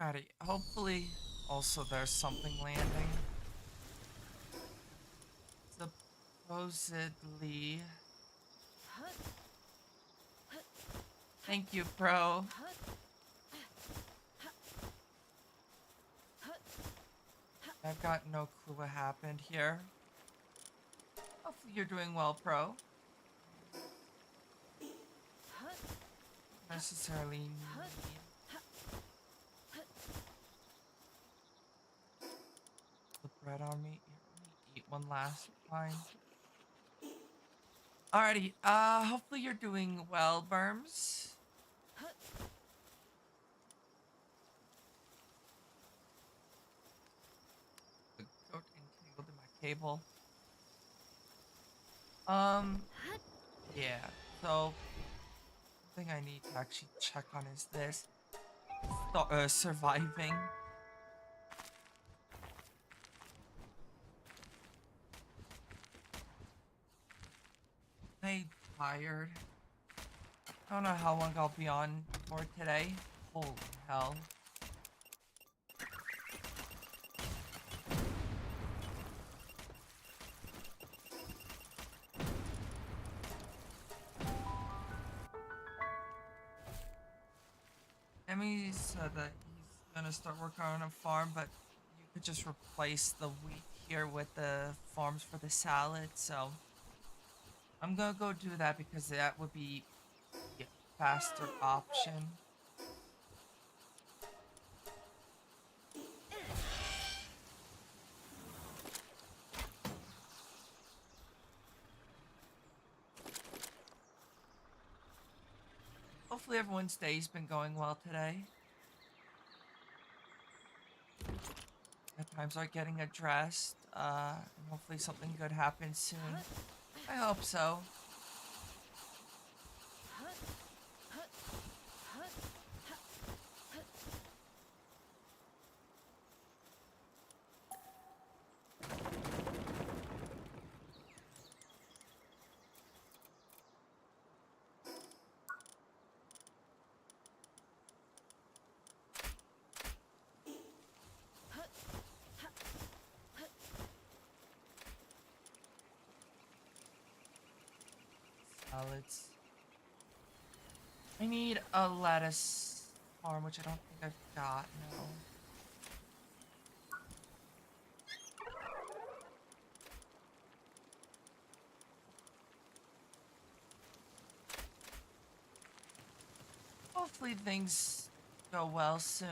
Alrighty, hopefully also there's something landing. Supposedly. Thank you, bro. I've got no clue what happened here. Hopefully you're doing well, pro. Necessarily need the bread on me. Here, let me eat one last time. Alrighty, hopefully you're doing well, Berms. The goat entangled in my cable. Um, yeah, so something I need to actually check on is this. Surviving. I'm tired. I don't know how long I'll be on for today. Holy hell. Emmy said that he's gonna start working on a farm, but you could just replace the wheat here with the farms for the salad, so I'm gonna go do that because that would be a faster option. Hopefully everyone's day's been going well today. At times are getting addressed, and hopefully something good happens soon. I hope so. Salads. I need a lettuce farm, which I don't think I've got, no. Hopefully things go well soon.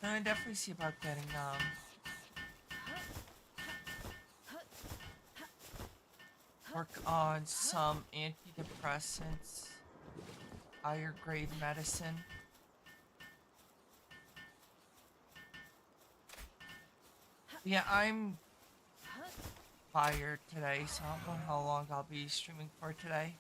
I definitely see about getting work on some antidepressants, higher grade medicine. Yeah, I'm tired today, so I don't know how long I'll be streaming for today.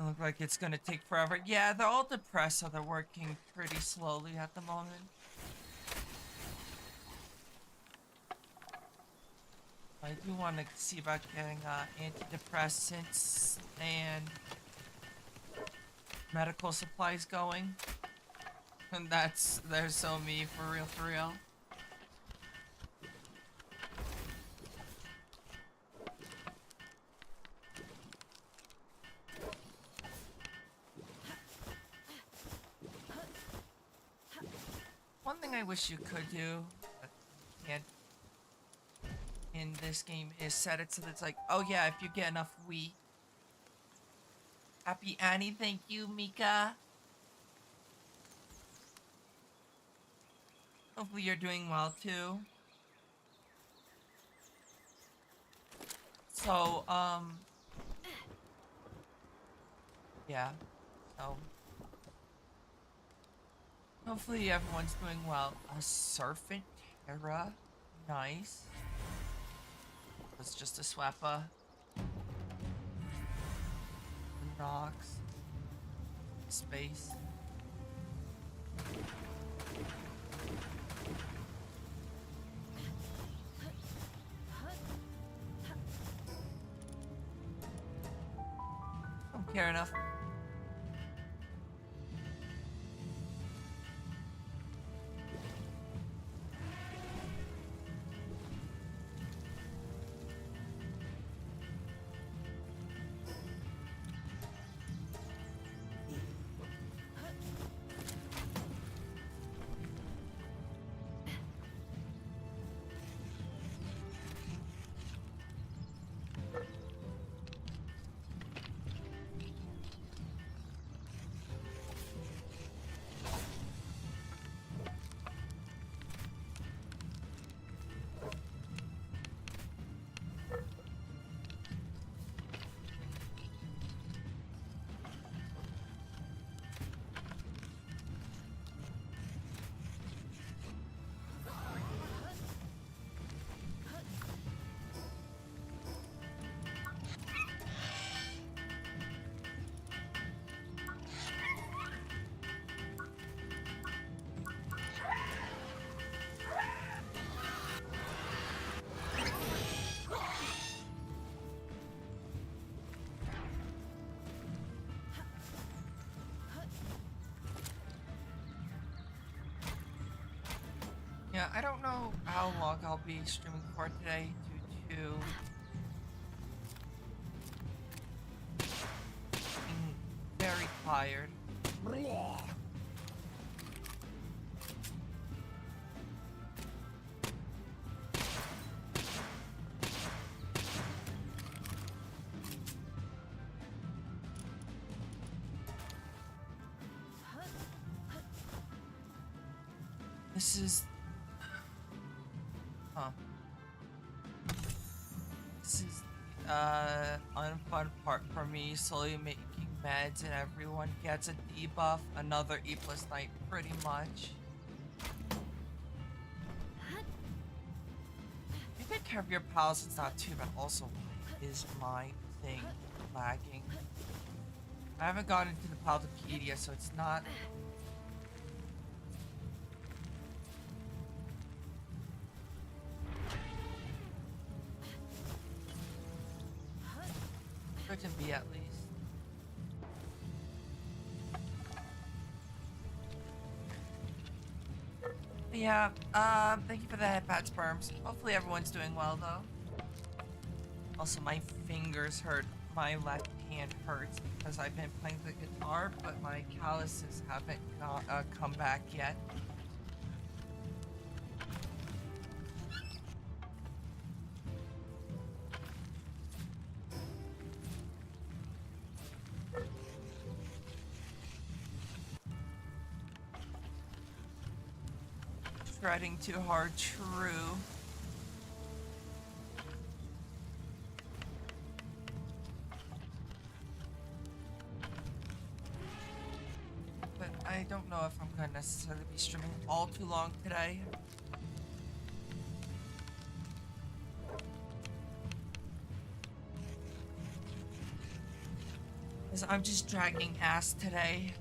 It looks like it's gonna take forever. Yeah, they're all depressed, so they're working pretty slowly at the moment. I do want to see about getting antidepressants and medical supplies going. And they're so me, for real, for real. Something I wish you could do, but you can't in this game is set it so that it's like, oh yeah, if you get enough wheat. Happy Annie, thank you, Mika. Hopefully you're doing well too. So, yeah. So, hopefully everyone's doing well. A Serpent Terra. Nice. That's just a swappa. Nox. Space. Don't care enough. Yeah, I don't know how long I'll be streaming for today due to being very tired. This is huh. This is unfun part for me, slowly making meds and everyone gets a debuff, another E plus night pretty much. You take care of your pals, it's not too bad. Also, why is my thing lagging? I haven't gotten into the Palworlding, so it's not. Good to be at least. But yeah, thank you for the headpad sperms. Hopefully everyone's doing well though. Also, my fingers hurt. My left hand hurts because I've been playing the guitar, but my calluses haven't come back yet. Shredding too hard, true. But I don't know if I'm gonna necessarily be streaming all too long today. Because I'm just dragging ass today.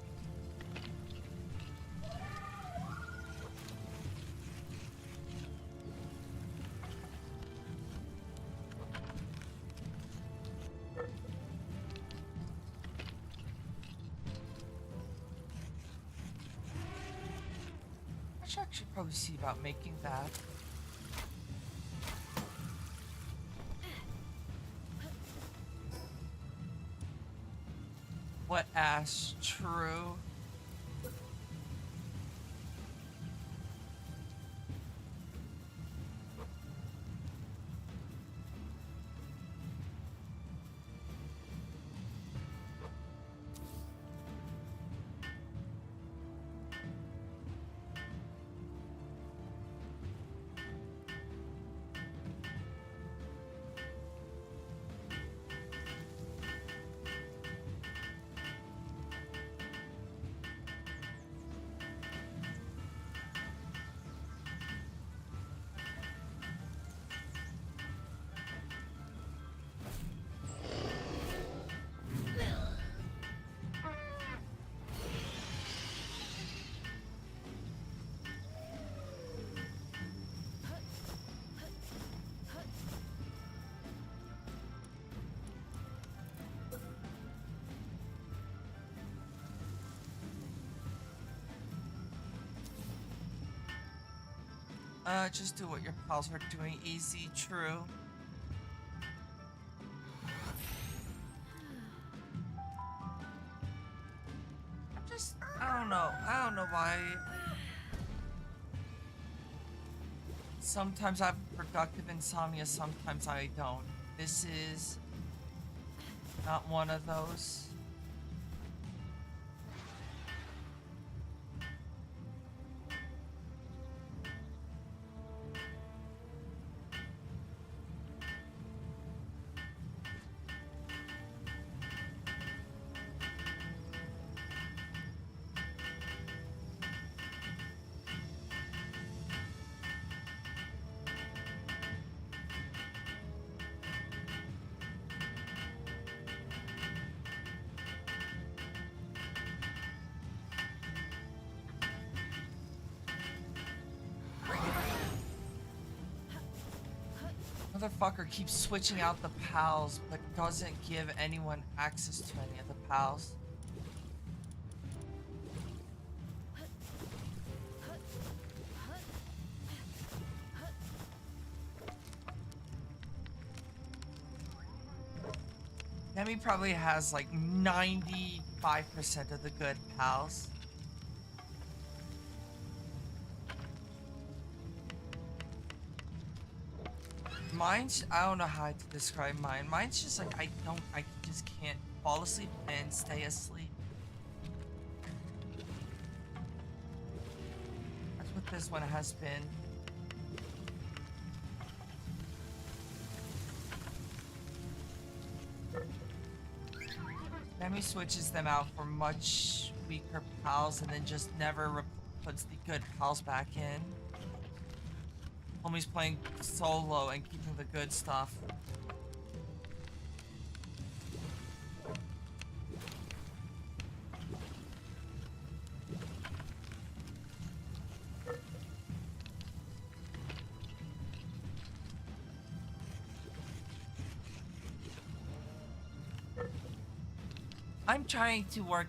I should probably see about making that. What ass? True. Just do what your pals are doing. Easy, true. I don't know. I don't know why. Sometimes I have productive insomnia, sometimes I don't. This is not one of those. Motherfucker keeps switching out the pals, but doesn't give anyone access to any of the pals. Demi probably has like 95% of the good pals. Mine's, I don't know how to describe mine. Mine's just like, I just can't fall asleep and stay asleep. That's what this one has been. Demi switches them out for much weaker pals and then just never puts the good pals back in. Homie's playing solo and keeping the good stuff. I'm trying to work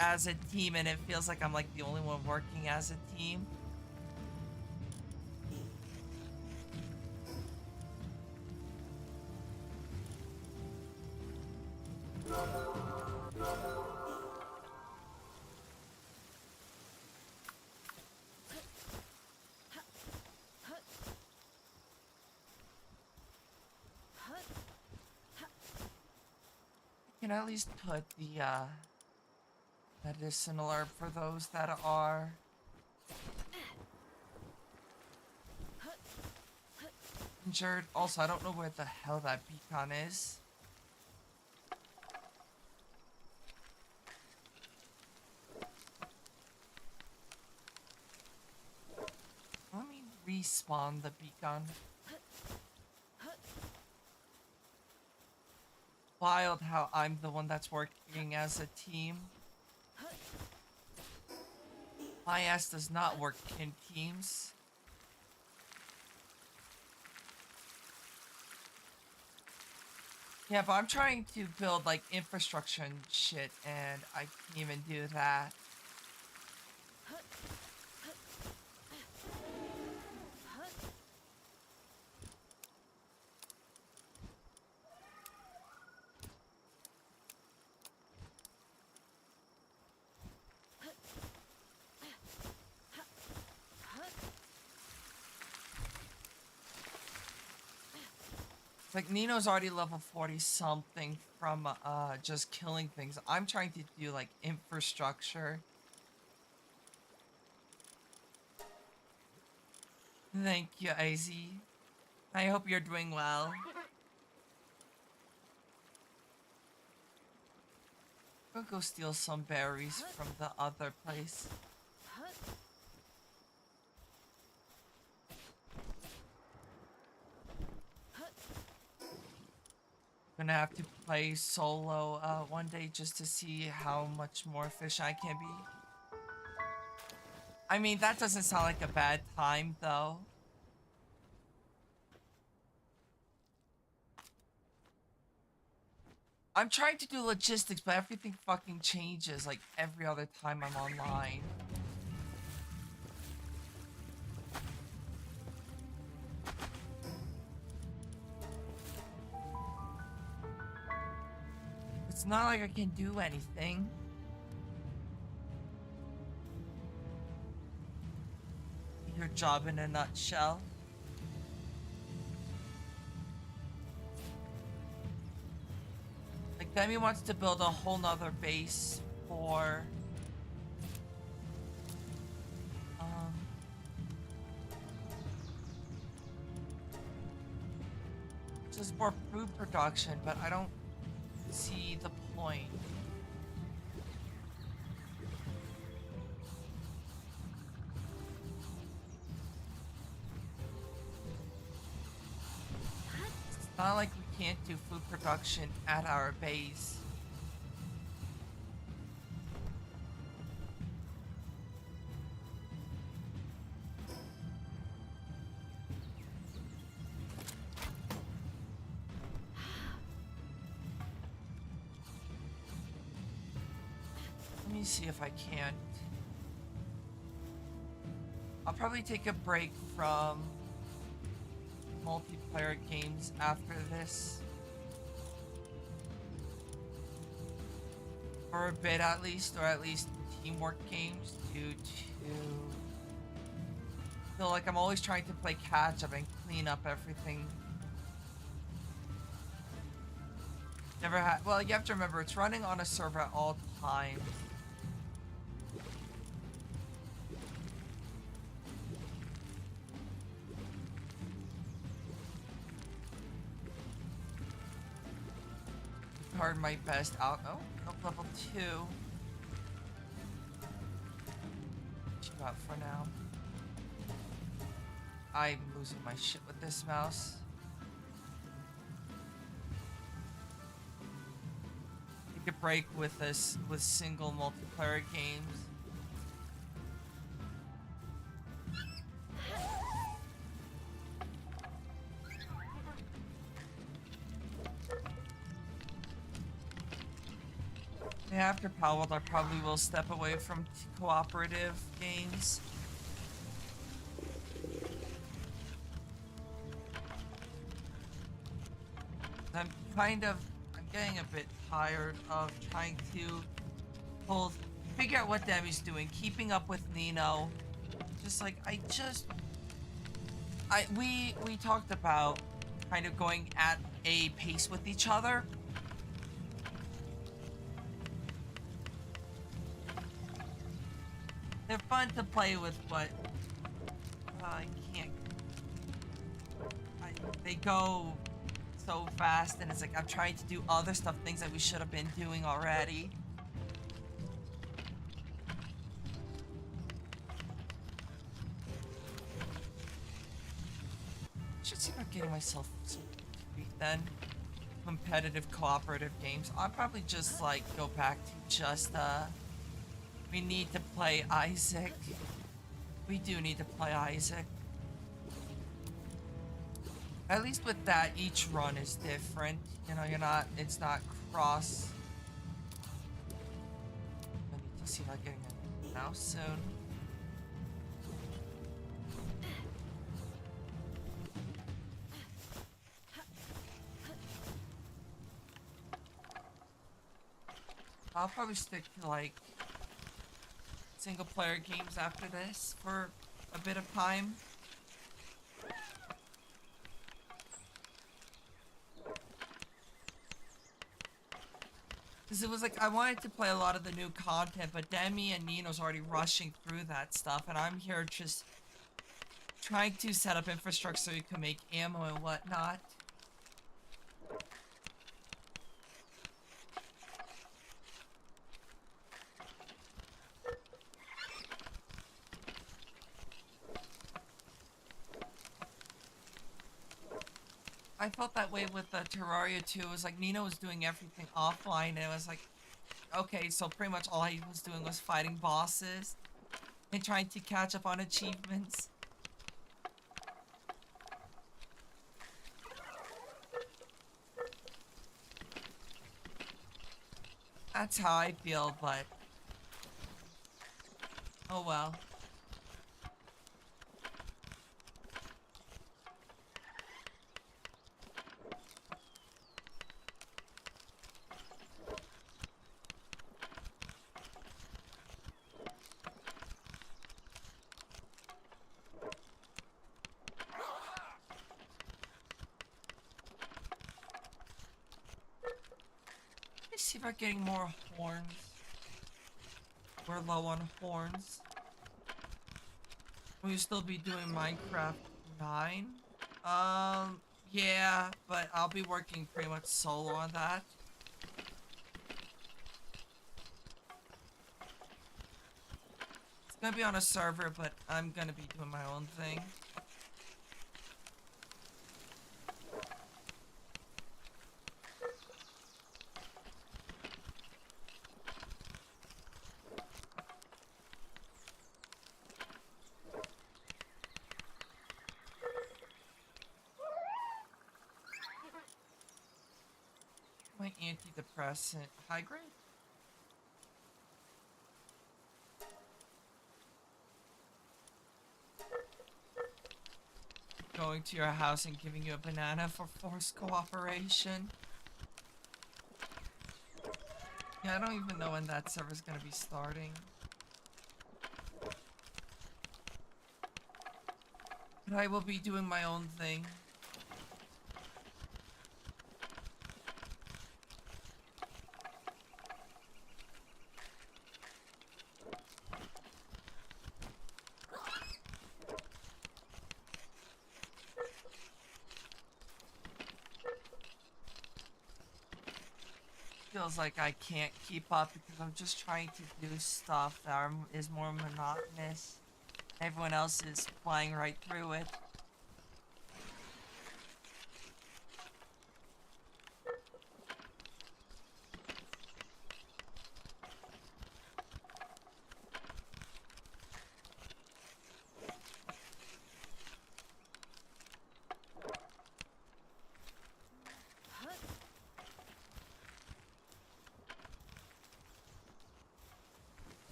as a team and it feels like I'm like the only one working as a team. Can at least put the medicinal herb for those that are injured. Also, I don't know where the hell that beacon is. Let me respawn the beacon. Wild how I'm the one that's working as a team. My ass does not work in teams. Yeah, but I'm trying to build like infrastructure and shit, and I can't even do that. Like, Nino's already level 40 something from just killing things. I'm trying to do like infrastructure. Thank you, AZ. I hope you're doing well. I'll go steal some berries from the other place. Gonna have to play solo one day just to see how much more efficient I can be. I mean, that doesn't sound like a bad time, though. I'm trying to do logistics, but everything fucking changes like every other time I'm online. It's not like I can do anything. Your job in a nutshell. Like, Demi wants to build a whole nother base for um just more food production, but I don't see the point. It's not like we can't do food production at our base. Let me see if I can. I'll probably take a break from multiplayer games after this. For a bit at least, or at least teamwork games due to feel like I'm always trying to play catch up and clean up everything. Never had, well, you have to remember it's running on a server at all times. Hard my best out. Oh, nope, level 2. Chill out for now. I'm losing my shit with this mouse. Take a break with this with single multiplayer games. Yeah, after Palworld, I probably will step away from cooperative games. I'm getting a bit tired of trying to figure out what Demi's doing, keeping up with Nino. Just like, we talked about kind of going at a pace with each other. They're fun to play with, but I can't. They go so fast, and it's like I'm trying to do other stuff, things that we should have been doing already. Should see about getting myself some then competitive cooperative games. I'll probably just like go back to just we need to play Isaac. We do need to play Isaac. At least with that, each run is different. You know, it's not cross. I need to see if I'm getting a mouse soon. I'll probably stick to like single player games after this for a bit of time. Because it was like I wanted to play a lot of the new content, but Demi and Nino's already rushing through that stuff, and I'm here just trying to set up infrastructure so you can make ammo and whatnot. I felt that way with Terraria too. It was like Nino was doing everything offline, and it was like, okay, so pretty much all I was doing was fighting bosses and trying to catch up on achievements. That's how I feel, but oh well. see about getting more horns. We're low on horns. Will you still be doing Minecraft 9? Yeah, but I'll be working pretty much solo on that. It's gonna be on a server, but I'm gonna be doing my own thing. My antidepressant. High grade? Going to your house and giving you a banana for forced cooperation. Yeah, I don't even know when that server's gonna be starting. But I will be doing my own thing. Feels like I can't keep up because I'm just trying to do stuff that is more monotonous. Everyone else is flying right through it.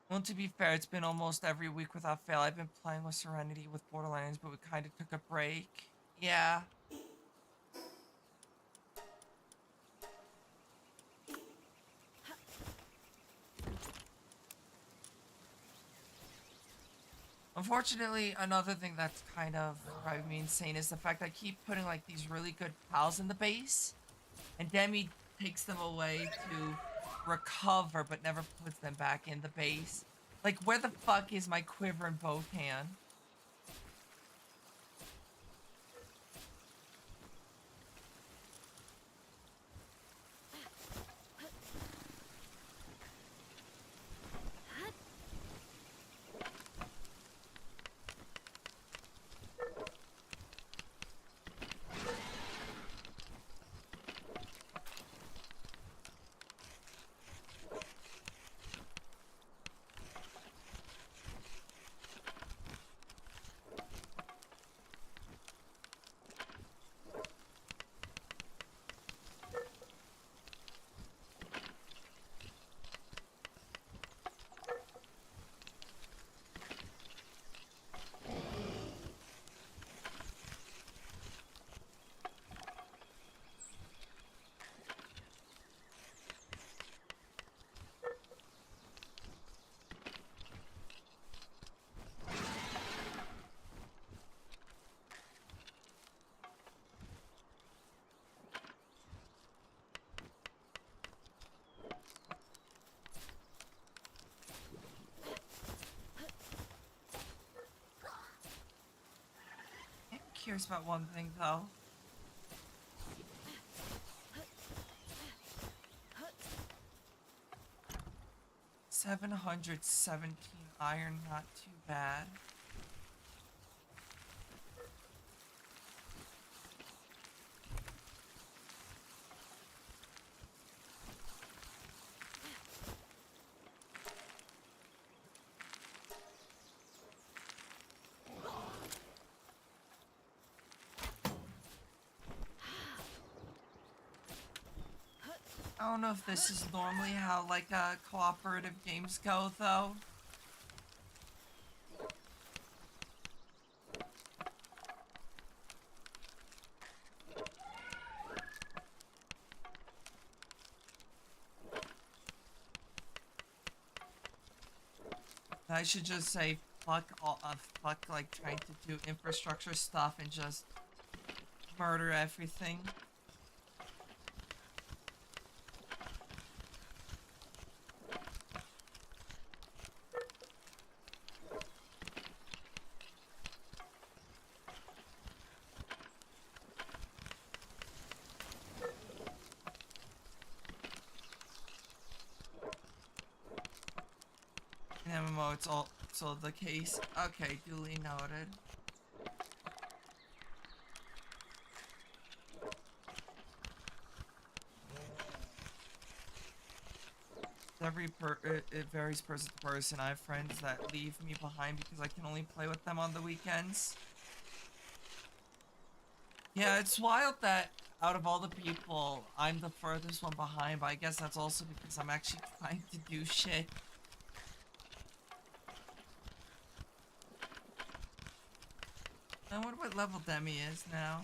Well, to be fair, it's been almost every week without fail. I've been playing with Serenity with Borderlands, but we kind of took a break. Yeah. Unfortunately, another thing that's kind of driving me insane is the fact I keep putting like these really good pals in the base, and Demi takes them away to recover, but never puts them back in the base. Like, where the fuck is my quiver and bow can? I'm curious about one thing though. 717 iron, not too bad. don't know if this is normally how like cooperative games go though. I should just say fuck all fuck like trying to do infrastructure stuff and just murder everything. In MMO, it's also the case. Okay, duly noted. It varies person to person. I have friends that leave me behind because I can only play with them on the weekends. Yeah, it's wild that out of all the people, I'm the furthest one behind, but I guess that's also because I'm actually trying to do shit. I wonder what level Demi is now.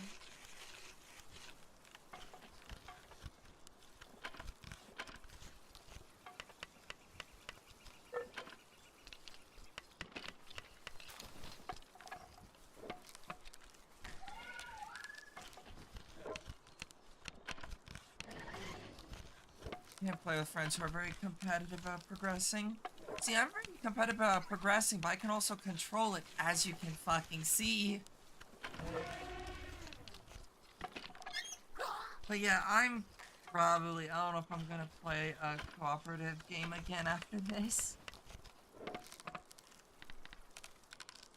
Can't play with friends who are very competitive about progressing. See, I'm very competitive about progressing, but I can also control it, as you can fucking see. But yeah, I'm probably, I don't know if I'm gonna play a cooperative game again after this.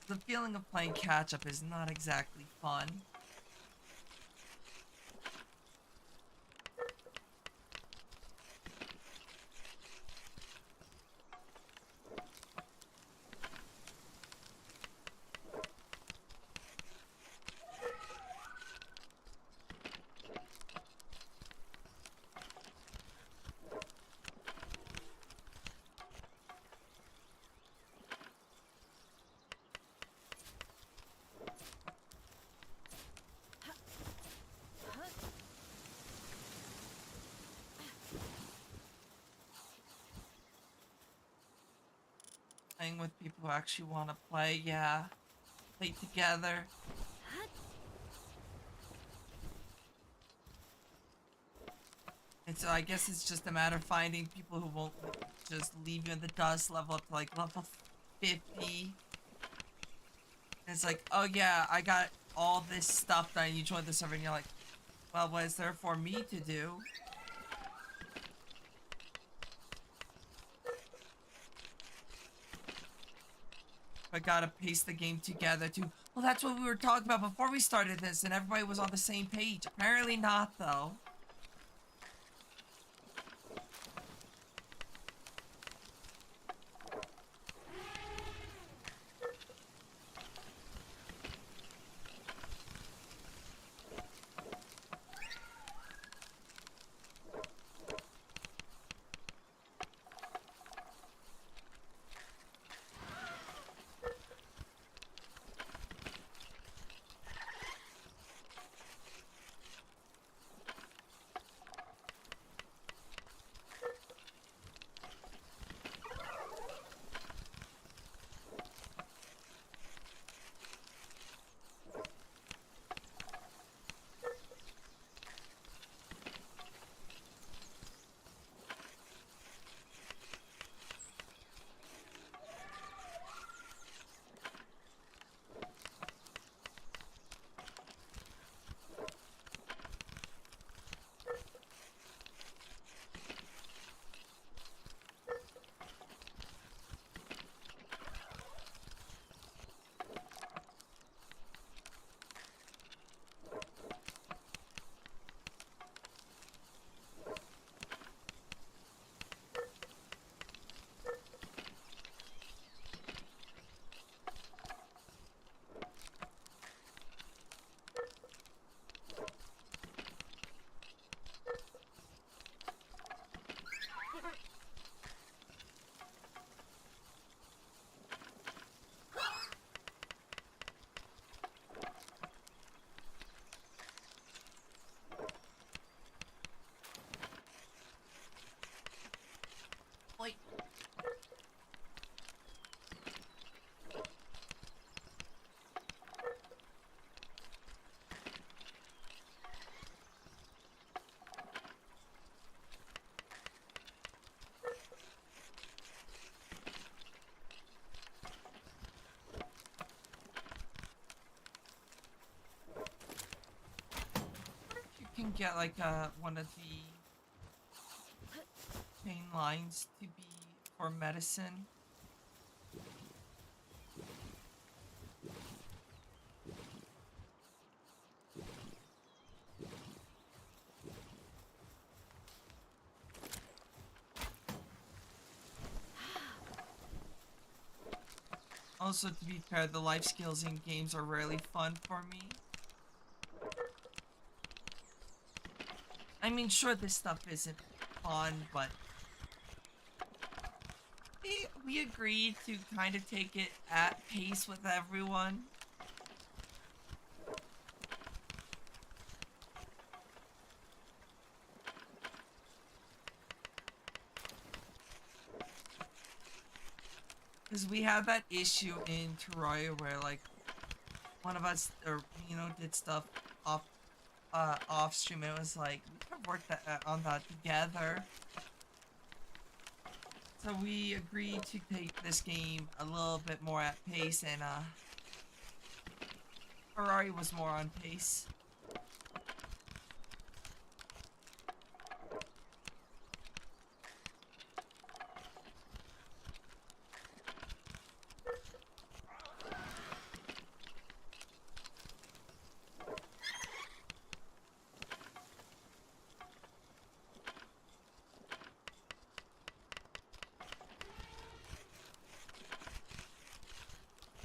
The feeling of playing catch-up is not exactly fun. Playing with people who actually want to play, yeah. Play together. I guess it's just a matter of finding people who won't just leave you in the dust, level up to like level 50. And it's like, oh yeah, I got all this stuff done, and you join the server and you're like, well, what is there for me to do? I gotta piece the game together too. Well, that's what we were talking about before we started this, and everybody was on the same page. Apparently not, though. can get like one of the chain lines to be for medicine. Also, to be fair, the life skills in games are rarely fun for me. I mean, sure, this stuff isn't fun, but we agreed to kind of take it at pace with everyone. Because we had that issue in Terraria where, like, one of us, or, did stuff off off stream. It was like, we could have worked on that together. So we agreed to take this game a little bit more at pace, and Ferrari was more on pace.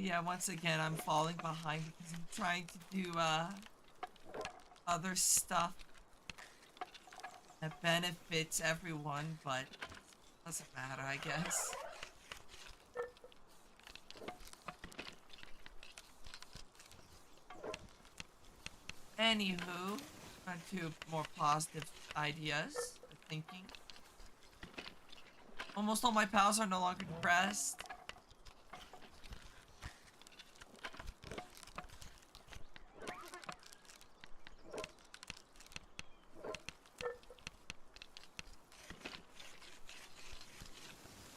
Yeah, once again, I'm falling behind because I'm trying to do other stuff that benefits everyone, but doesn't matter, I guess. Anywho, on to more positive ideas of thinking. Almost all my pals are no longer depressed.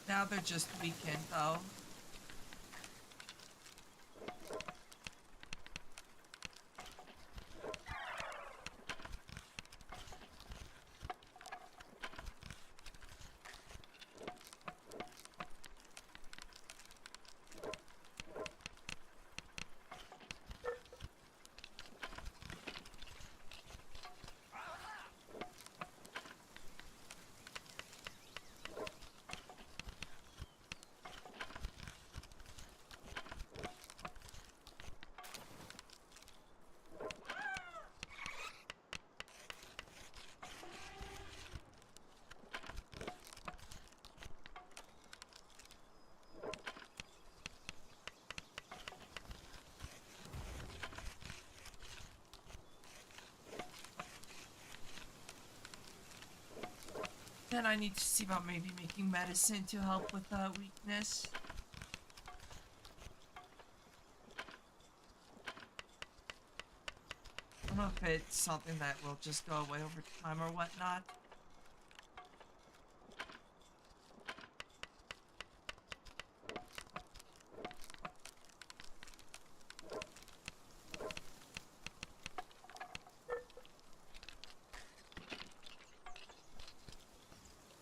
Now they're just weekend though. Then I need to see about maybe making medicine to help with weakness. I don't know if it's something that will just go away over time or whatnot.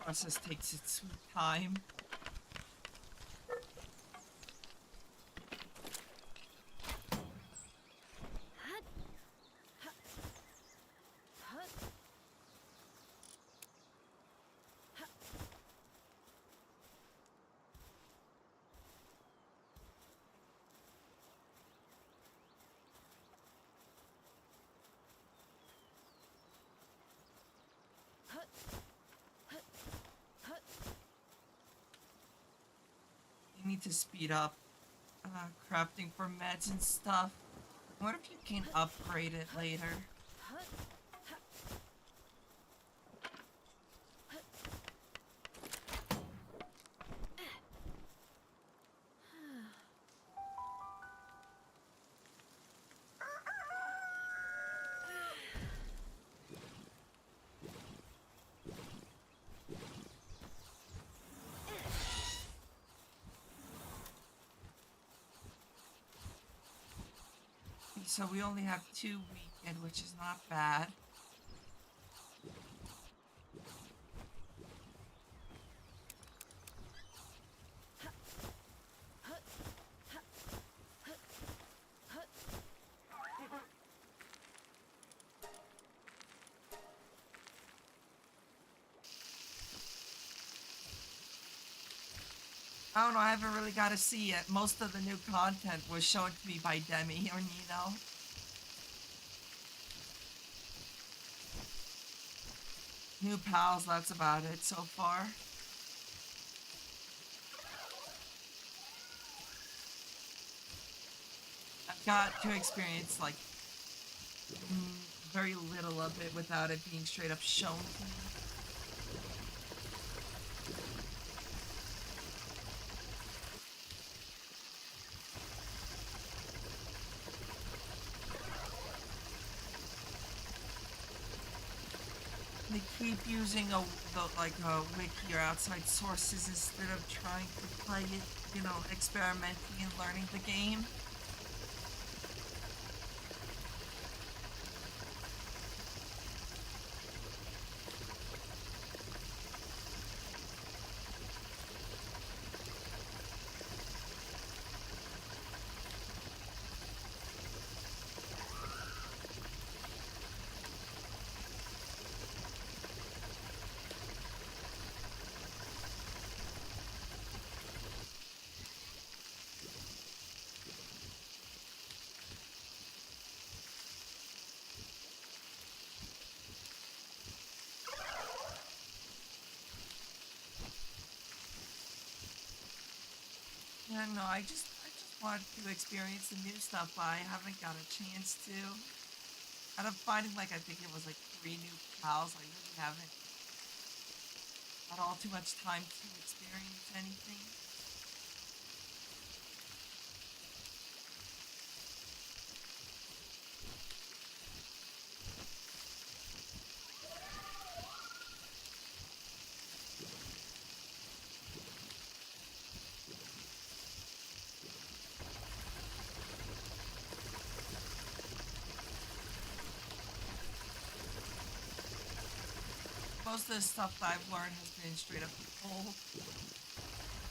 Process takes its sweet time. You need to speed up crafting for meds and stuff. What if you can upgrade it later? So we only have 2 weekend, which is not bad. I don't know, I haven't really got to see it. Most of the new content was shown to me by Demi or Nino. New pals, that's about it so far. I've got to experience like very little of it without it being straight up shown to me. They keep using like a wiki or outside sources instead of trying to play it, experimenting and learning the game. Yeah, no, I just want to experience the new stuff, but I haven't got a chance to. Out of finding like I think it was like three new pals, I really haven't had all too much time to experience anything. Most of the stuff that I've learned has been straight up cold.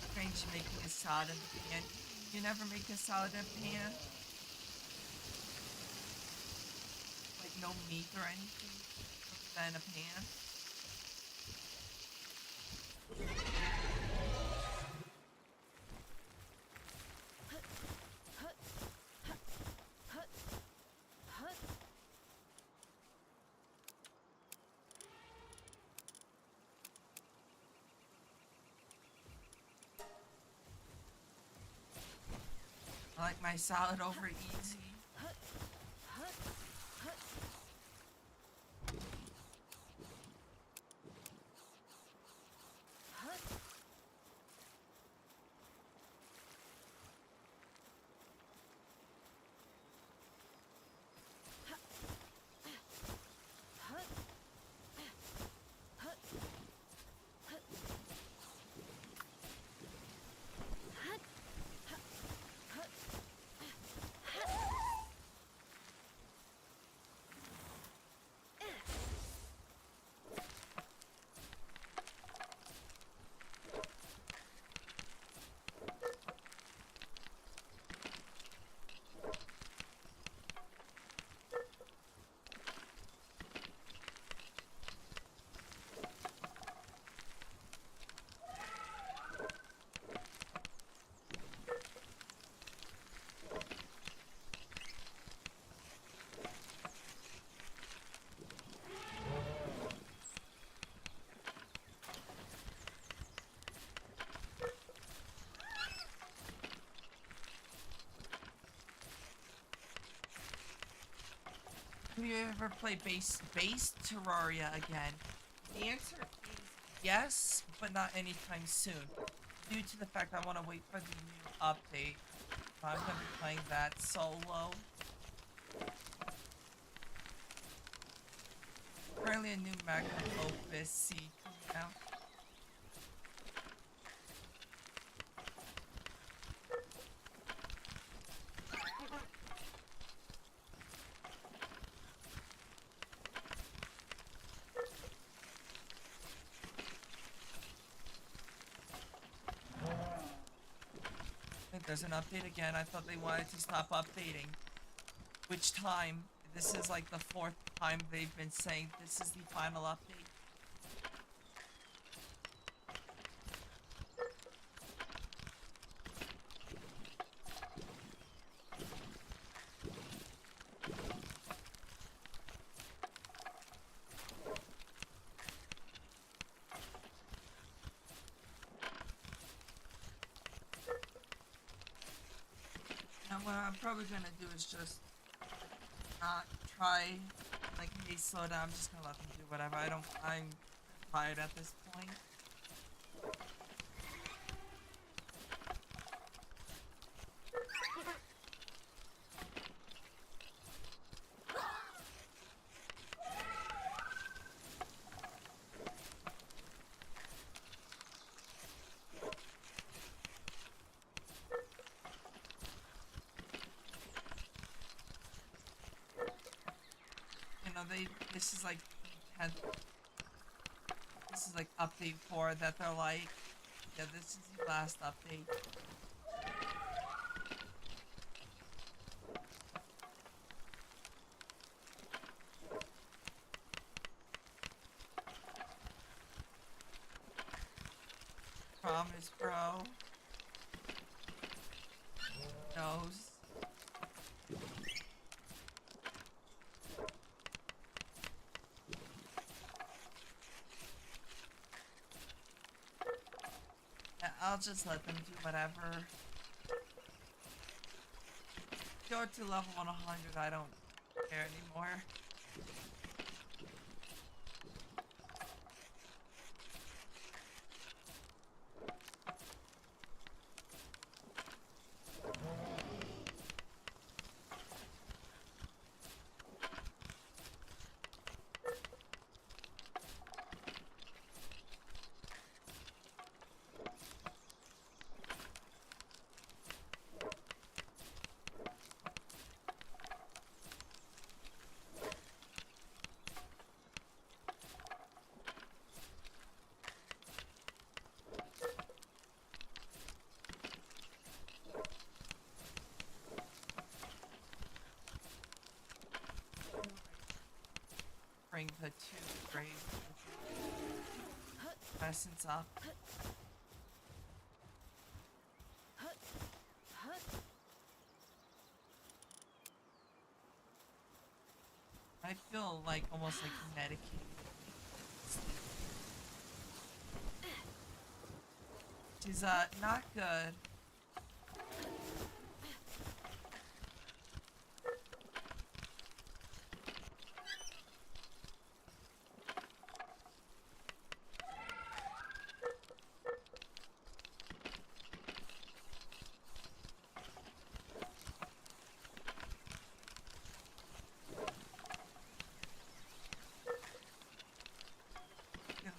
Strange making a salad in the pan. You never make a salad in a pan? Like no meat or anything? Put that in a pan? I like my salad over easy. Have you ever played base Terraria again? The answer is yes, but not anytime soon. Due to the fact I want to wait for the new update. I'm gonna be playing that solo. Currently a new magnum opus C coming out. I think there's an update again. I thought they wanted to stop updating. Which time? This is like the fourth time they've been saying this is the final update. And what I'm probably gonna do is just not try, like, hey, slow down. I'm just gonna let them do whatever. I'm tired at this point. You know, this is like the 10th, this is like update 4 that they're like, yeah, this is the last update. Promise, bro. Knows. Yeah, I'll just let them do whatever. Go to level 100, I don't care anymore. Bring the 2 grave essence up. I feel like almost like medicated. Which is not good.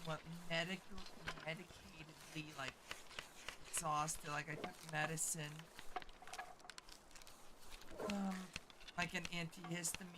What medicatedly like exhausted, like I took medicine, like an antihistamine.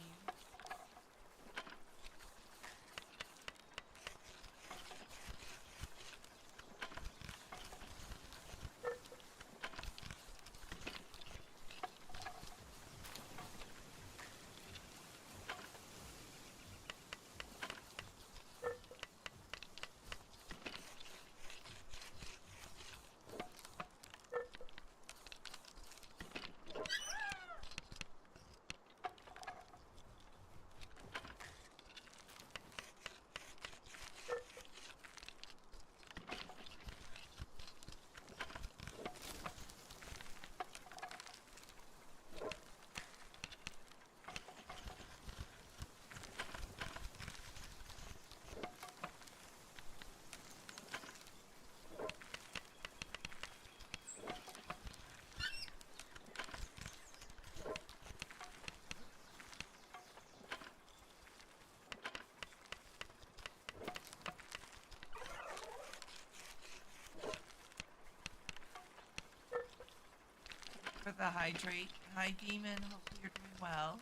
For the hydrate. Hi, demon. Hopefully you're doing well.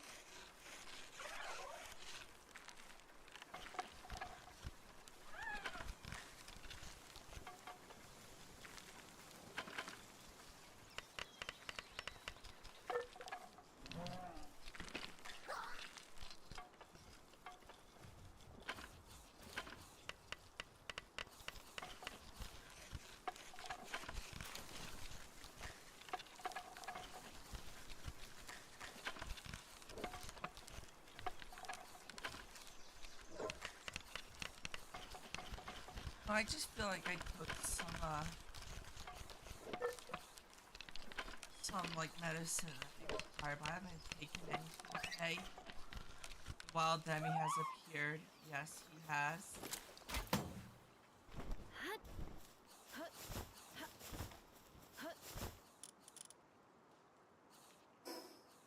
I just feel like I took some like medicine. I think Sorry, but I haven't taken anything today. Wild Demi has appeared. Yes, he has.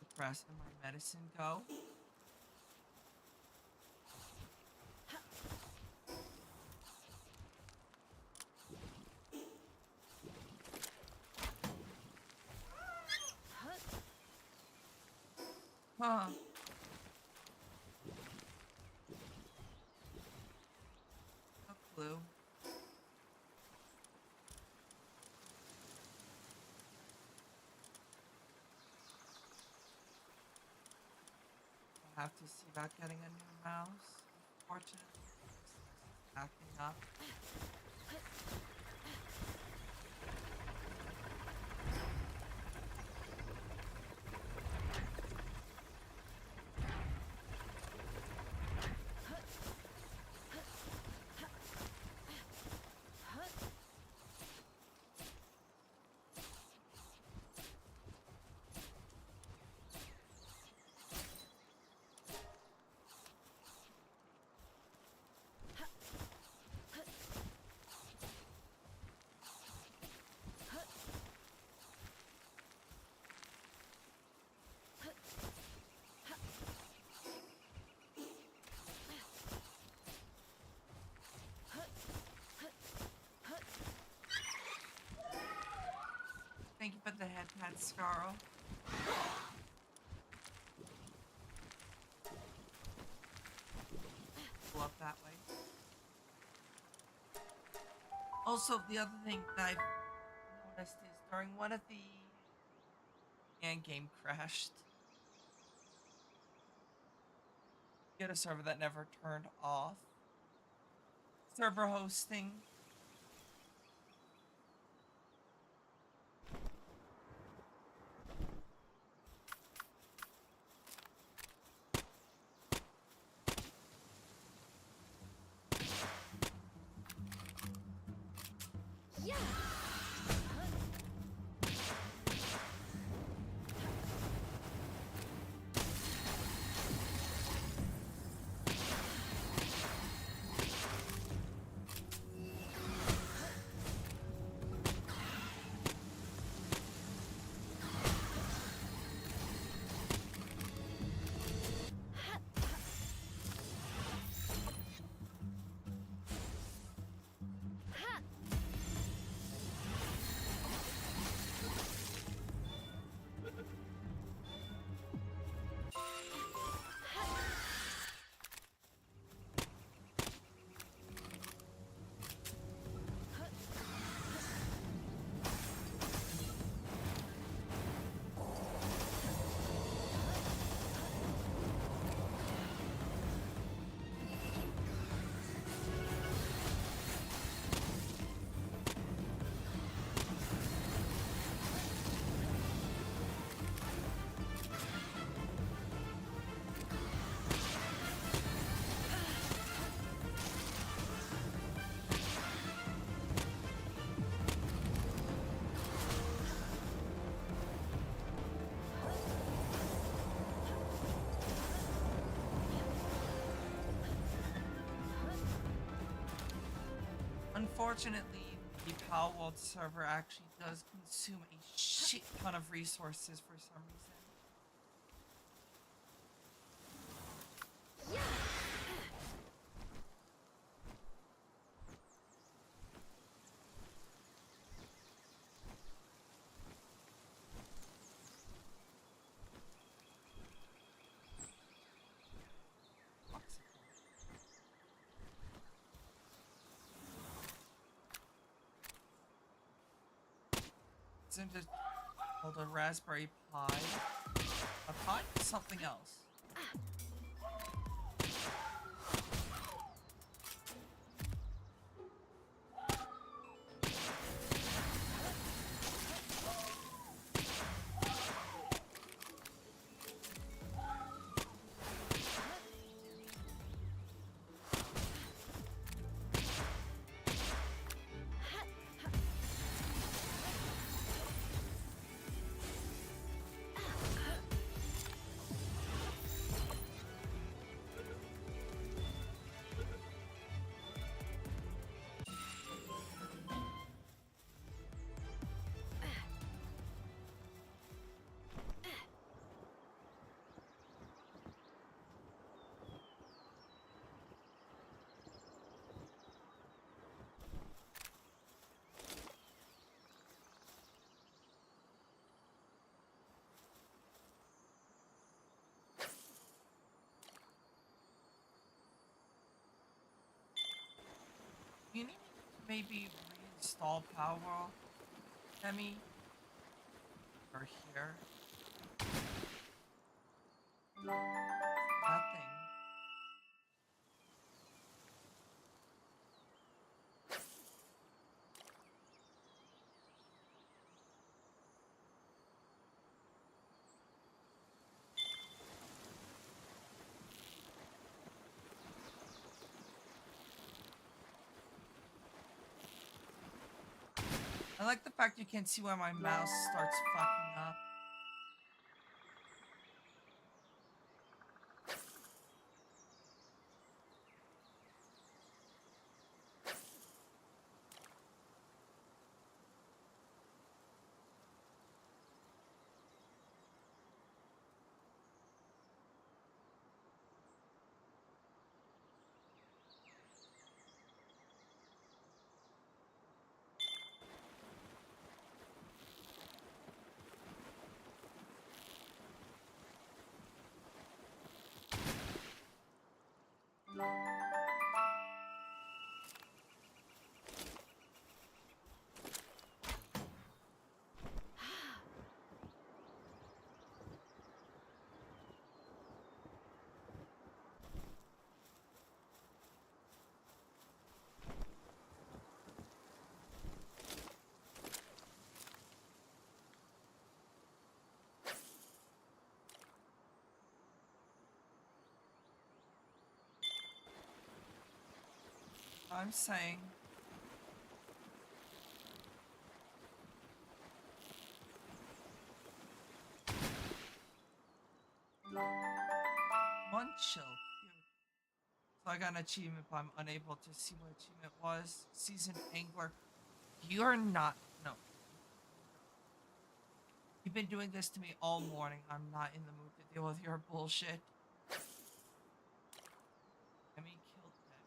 The rest of my medicine go. Huh. No clue. I'll have to see about getting a new mouse. Unfortunately, this is acting up. Thank you for the head pat, Scarl. Go up that way. Also, the other thing that I've noticed is during one of the end game crashed. Get a server that never turned off. Server hosting. Unfortunately, the Palworld server actually does consume a shit ton of resources for some reason. Isn't it called a Raspberry Pi? A pie? Something else. maybe reinstall Palworld, Emmy, or here. Nothing. I like the fact you can't see where my mouse starts fucking up. I'm saying. Munchill. Cute. So I got an achievement, but I'm unable to see what achievement was. Seasoned Angler. You're not. No. You've been doing this to me all morning. I'm not in the mood to deal with your bullshit. Emmy killed Debbie.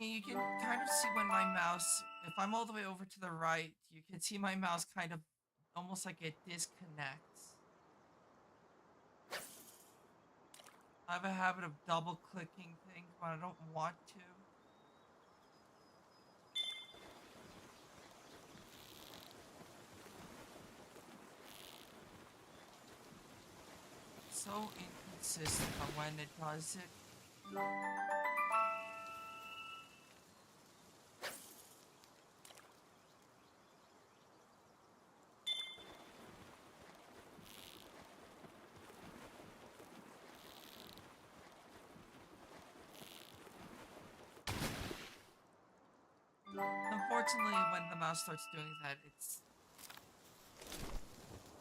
And you can kind of see when my mouse, if I'm all the way over to the right, you can see my mouse kind of almost like it disconnects. I have a habit of double clicking things when I don't want to. So inconsistent on when it does it. Unfortunately, when the mouse starts doing that, it's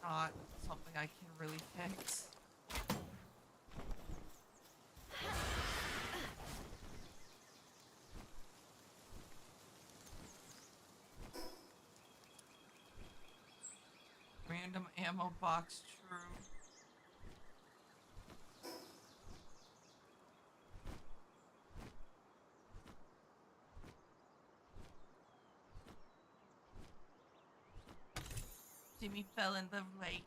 not something I can really fix. Random ammo box, true. Jimmy fell in the lake.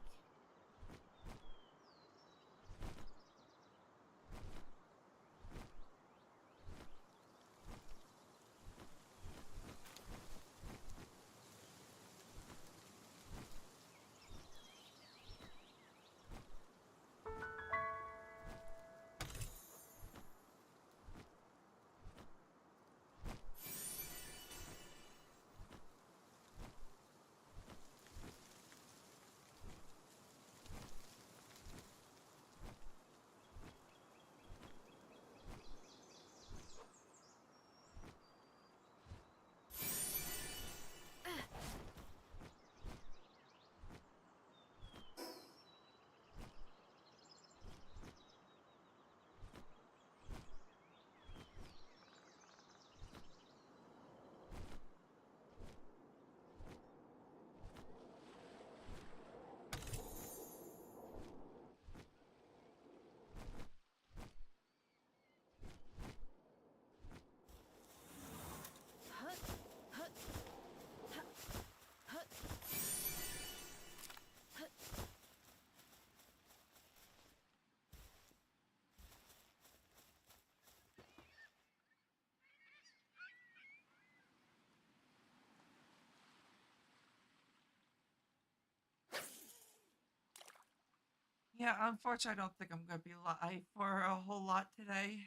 Yeah, unfortunately, I don't think I'm gonna be live for a whole lot today.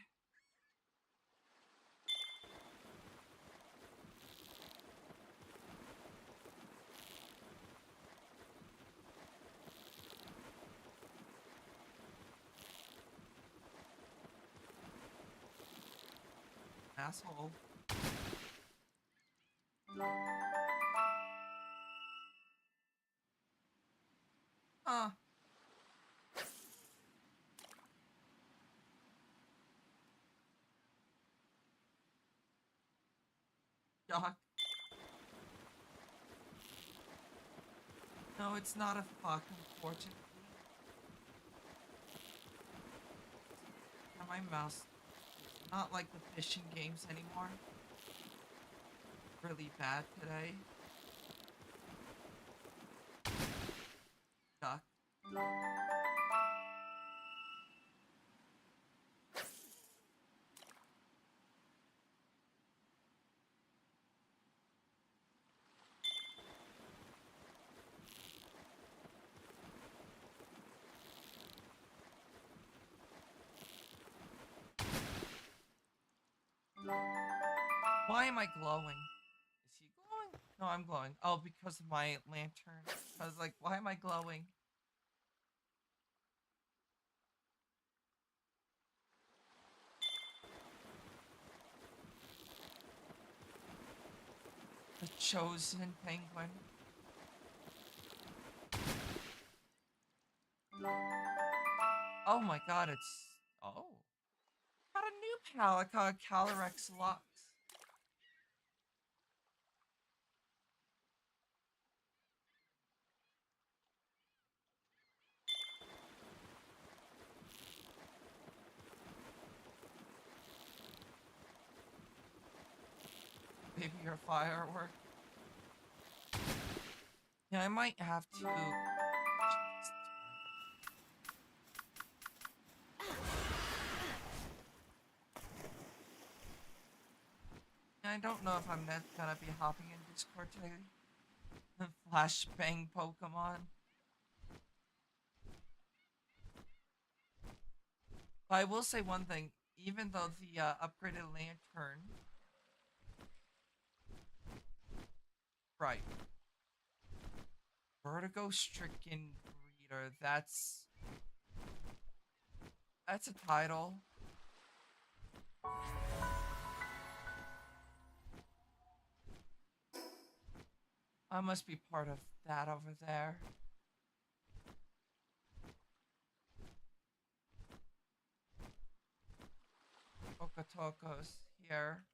Asshole. Huh. Yuck. No, it's not a fuck, unfortunately. Yeah, my mouse is not like the fishing games anymore. Really bad today. Yuck. Why am I glowing? Is he glowing? No, I'm glowing. Oh, because of my lantern. I was like, why am I glowing? The chosen penguin. Oh my god, it's... Oh. Got a new palette called Calyrex Lux. Maybe your firework. Yeah, I might have to... I don't know if I'm gonna be hopping in Discord today. Flashbang Pokemon. But I will say one thing. Even though the upgraded lantern... Right. Vertigo-stricken breeder. That's a title. I must be part of that over there. Okatoko's here.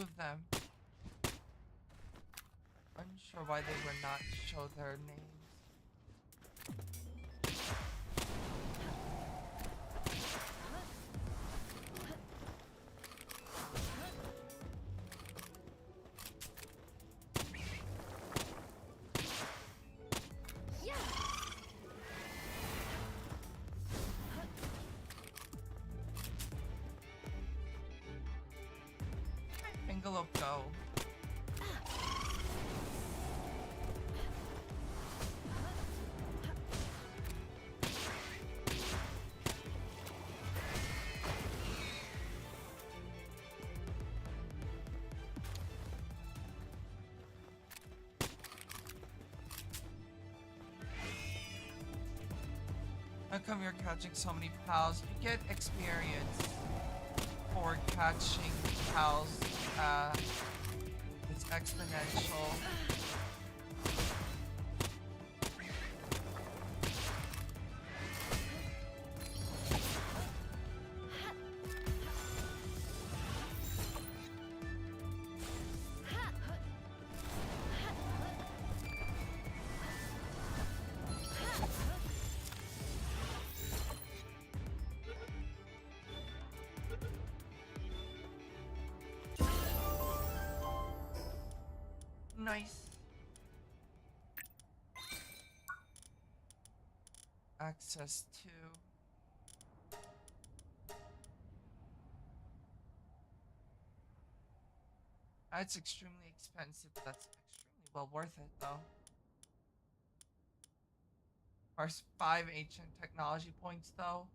few of them. Unsure why they would not show their names. Angelope go. How come you're catching so many pals? You get experience for catching pals. It's exponential. Nice. Access to. That's extremely expensive, but that's extremely well worth it, though. First 5 ancient technology points, though.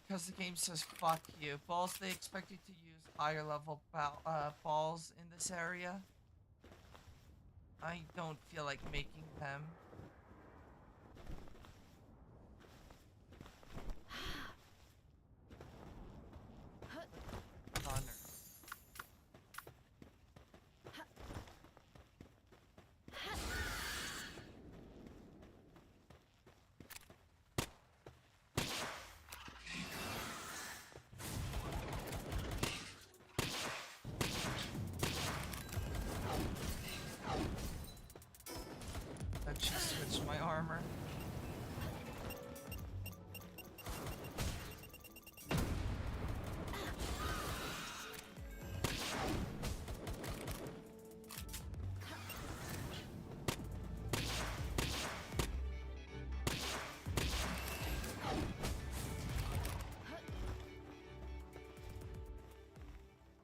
Because the game says fuck you. Balls, they expect you to use higher level balls in this area. I don't feel like making them. Honor. That just switched my armor.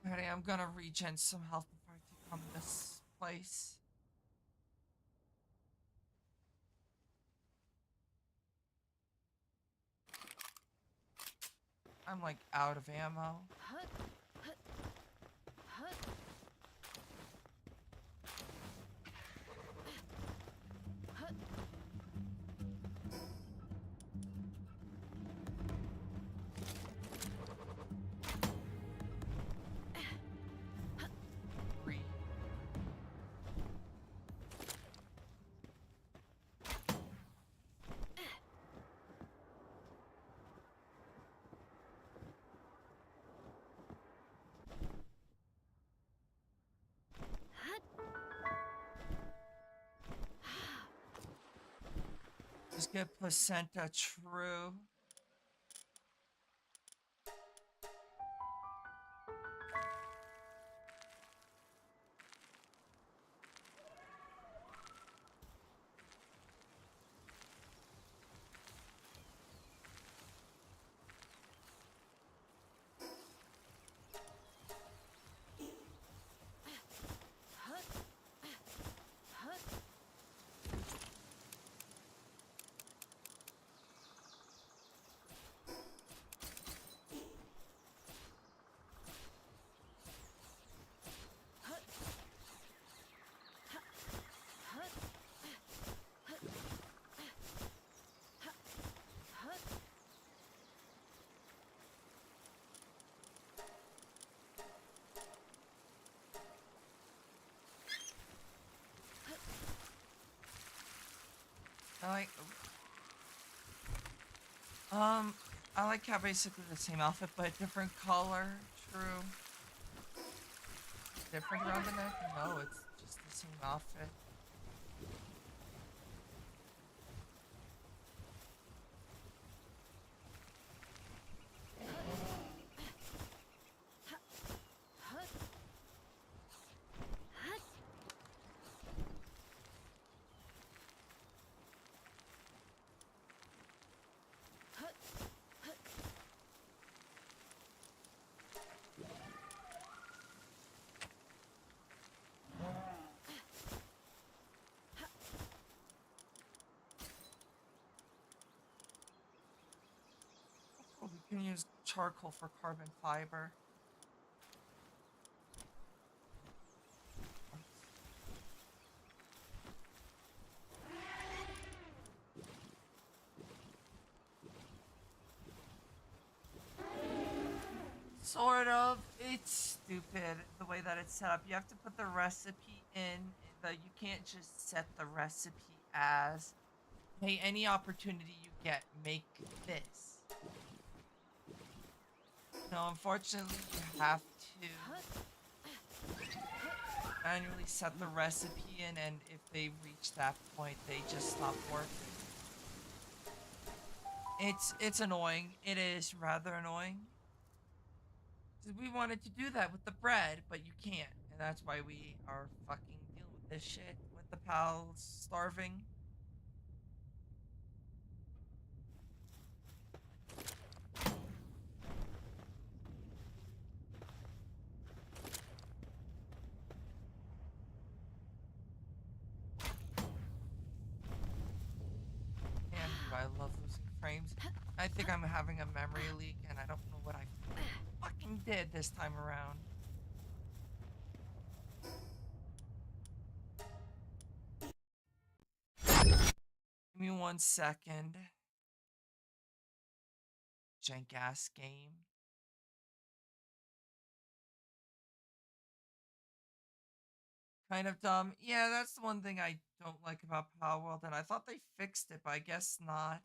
Alright, I'm gonna regen some health before I take on this place. I'm like out of ammo. Three. Just get placenta true. I like. Um, I like how basically the same outfit but different color. True. Different around the neck? No, it's just the same outfit. Oh, we can use charcoal for carbon fiber. What? Sort of. It's stupid the way that it's set up. You have to put the recipe in. You can't just set the recipe as, hey, any opportunity you get, make this. No, unfortunately, you have to manually set the recipe in, and if they reach that point, they just stop working. It's annoying. It is rather annoying. 'Cause we wanted to do that with the bread, but you can't, and that's why we are fucking dealing with this shit with the pals starving. And do I love losing frames? I think I'm having a memory leak, and I don't know what I fucking did this time around. Give me 1 second. Jank ass game. Kind of dumb. Yeah, that's the one thing I don't like about Palworld, and I thought they fixed it, but I guess not.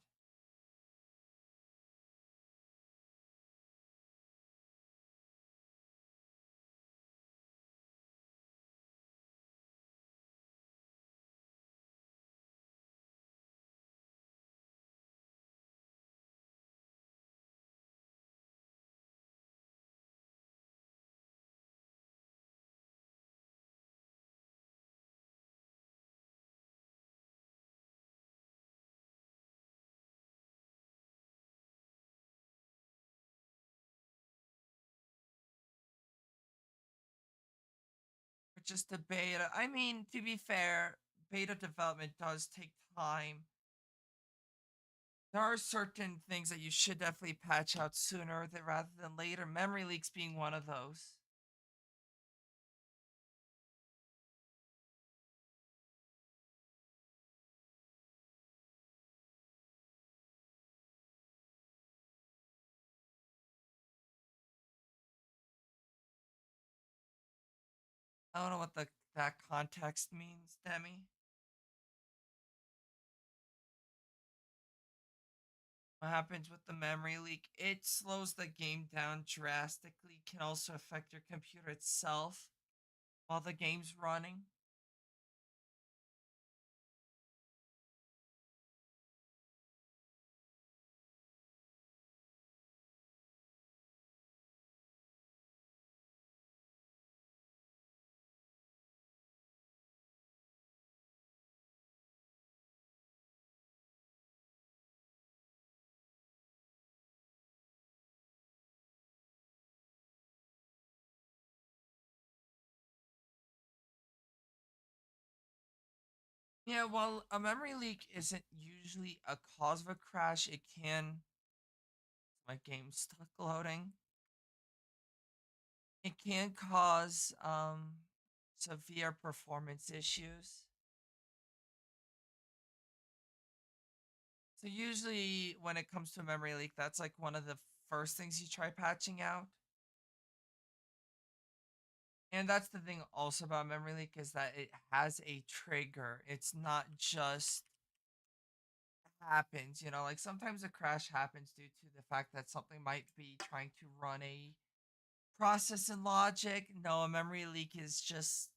Or just a beta. I mean, to be fair, beta development does take time. There are certain things that you should definitely patch out sooner rather than later. Memory leaks being one of those. I don't know what that context means, Demi. What happens with the memory leak? It slows the game down drastically, can also affect your computer itself while the game's running. Yeah, while a memory leak isn't usually a cause of a crash, it can. My game's stuck loading. It can cause severe performance issues. So usually when it comes to a memory leak, that's like one of the first things you try patching out. And that's the thing also about memory leak is that it has a trigger. It's not just happens, you know, like sometimes a crash happens due to the fact that something might be trying to run a process in logic. No, a memory leak is just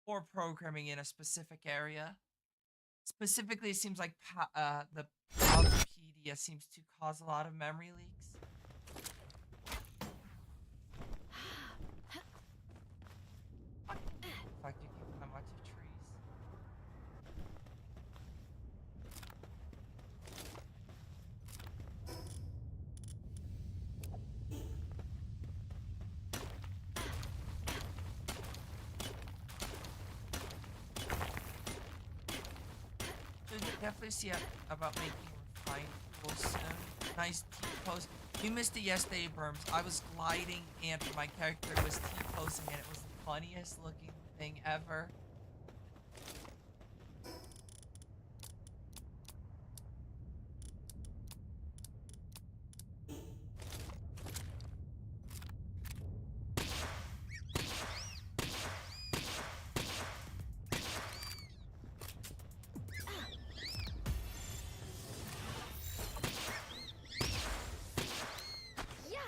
poor programming in a specific area. Specifically, it seems like the Palworldpedia seems to cause a lot of memory leaks. The fact you can climb onto trees. So you definitely see about making refined tools soon. Nice T-pose. You missed it yesterday, Berms. I was gliding and my character was T-posing and it was the funniest looking thing ever. Yeah.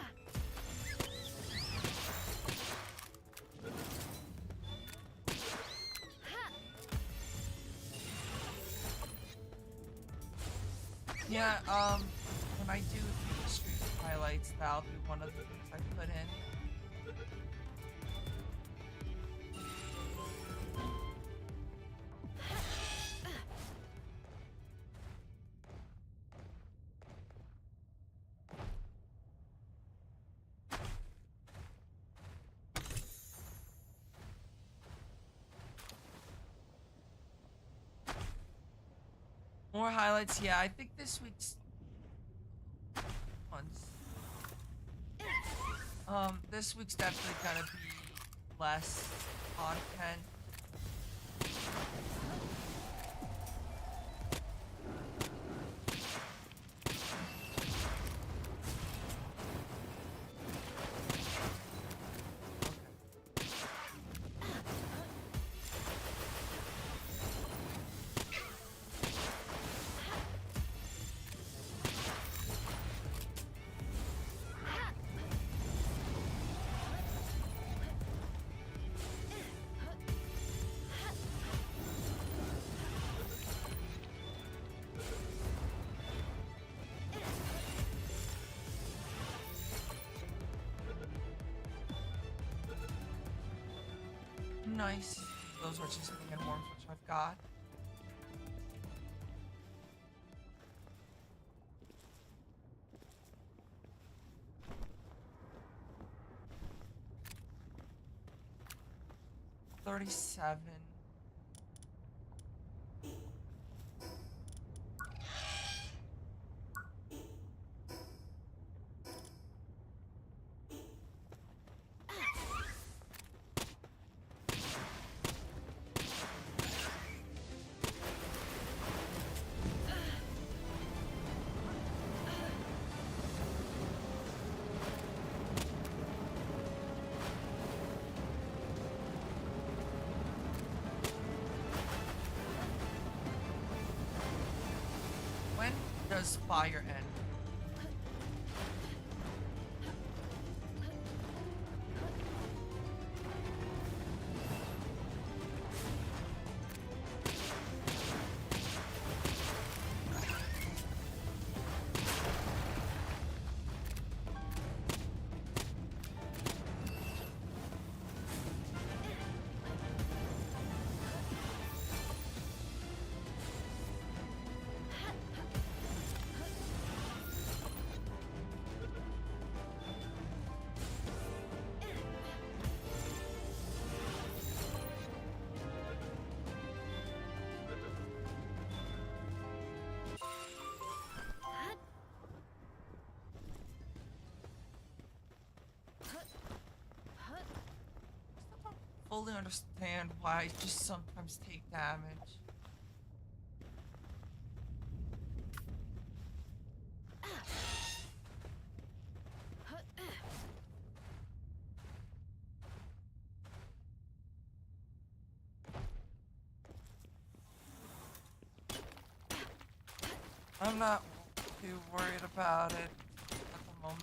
Yeah, when I do the stream highlights, that'll be one of the things I put in. More highlights, yeah. I think this week's ones. This week's definitely gonna be less content. Nice. Those are just and worms, which I've got. $37. When does fire end? I don't fully understand why I just sometimes take damage. I'm not too worried about it at the moment.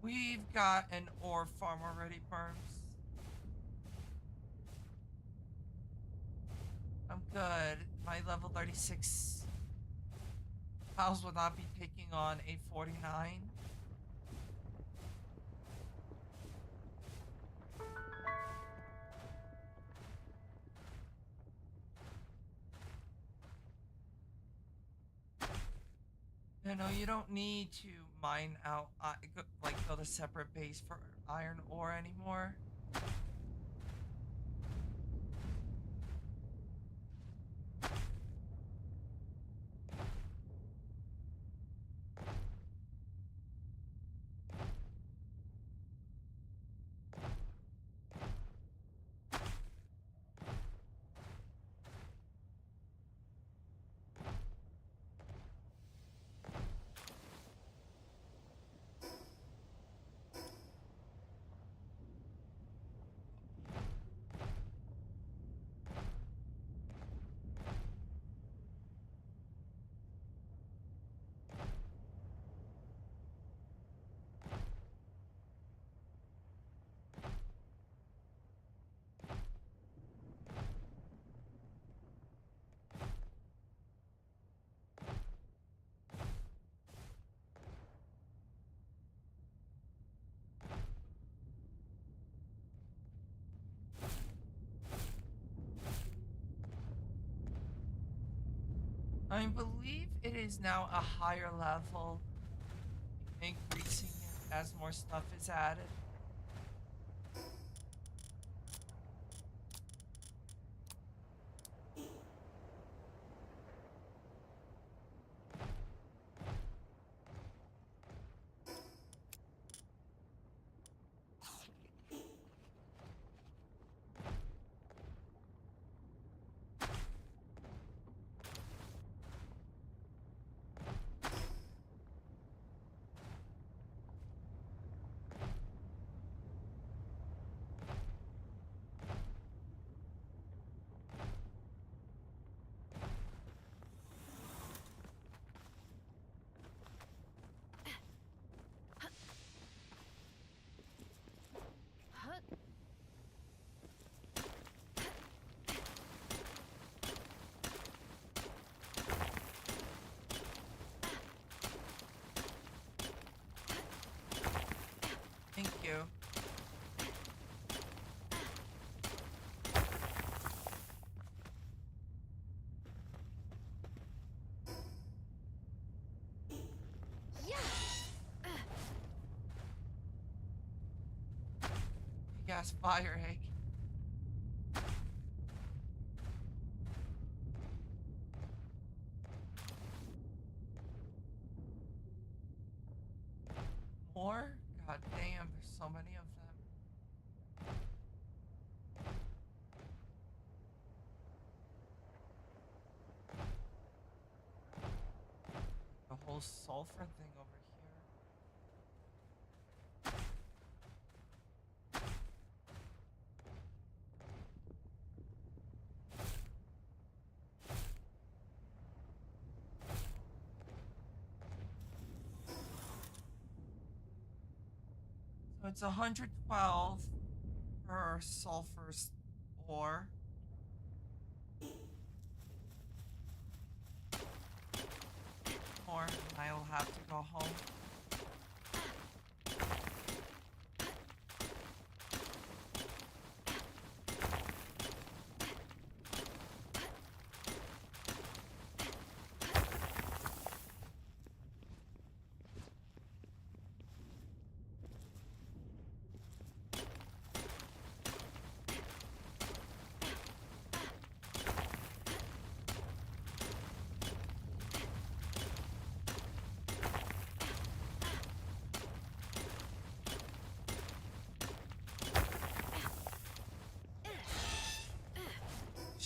We've got an ore farm already, Burns. I'm good. My level 36 pals will not be taking on a 49. No, you don't need to mine out, like, build a separate base for iron ore anymore. I believe it is now a higher level, increasing it as more stuff is added. Thank you. Gas fire egg. More? God damn, there's so many of them. The whole sulfur thing over here. So it's 112 per sulfur ore. More, and I will have to go home.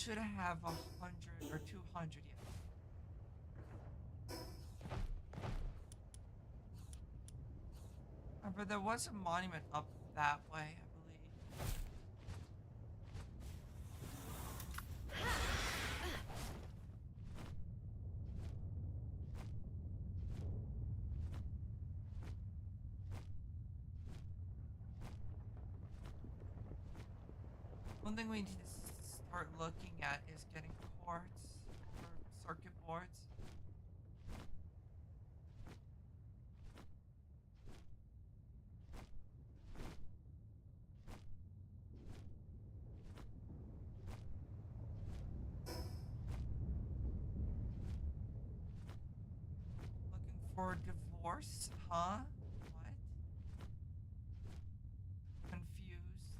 should have 100 or 200 yet. Remember, there was a monument up that way, I believe. One thing we need to start looking at is getting quartz or circuit boards. Looking for divorce, huh? What? Confused.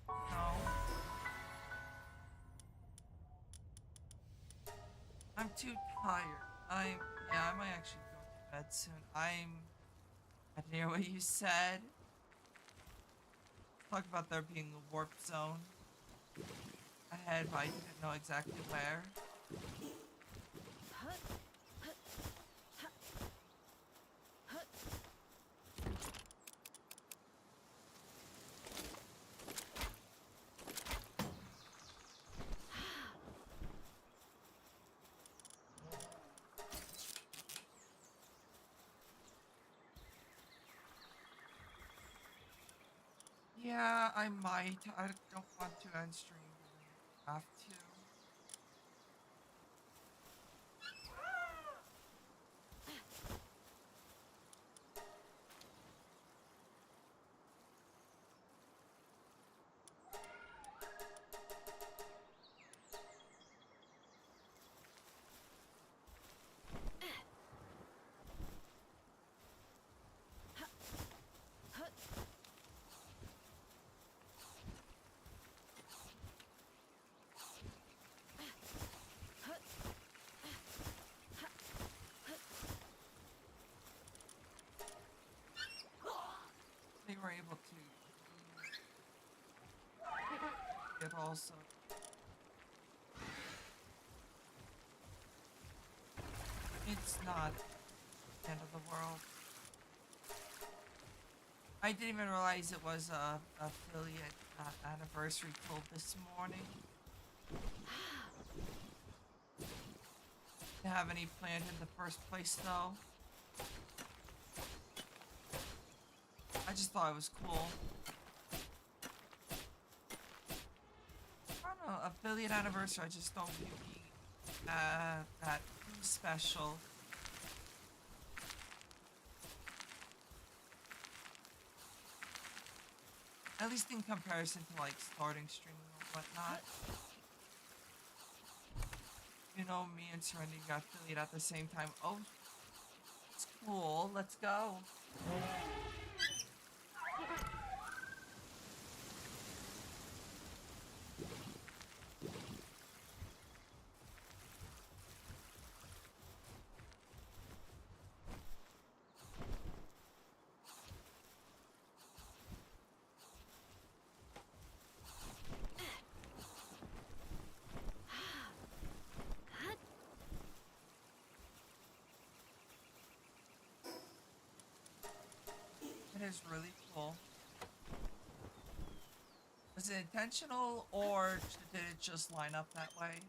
No. I'm too tired. Yeah, I might actually go to bed soon. I didn't hear what you said. Talk about there being a warp zone ahead, but I didn't know exactly where. Yeah, I might. I don't want to end stream, but I have to. They were able to get also. It's not the end of the world. I didn't even realize it was a affiliate anniversary till this morning. Didn't have any planned in the first place though. I just thought it was cool. I don't know, affiliate anniversary, I just don't view that too special. At least in comparison to like starting streaming or whatnot. You know, me and Serenity got affiliate at the same time. Oh, it's cool. Let's go. It is really cool. Was it intentional or did it just line up that way?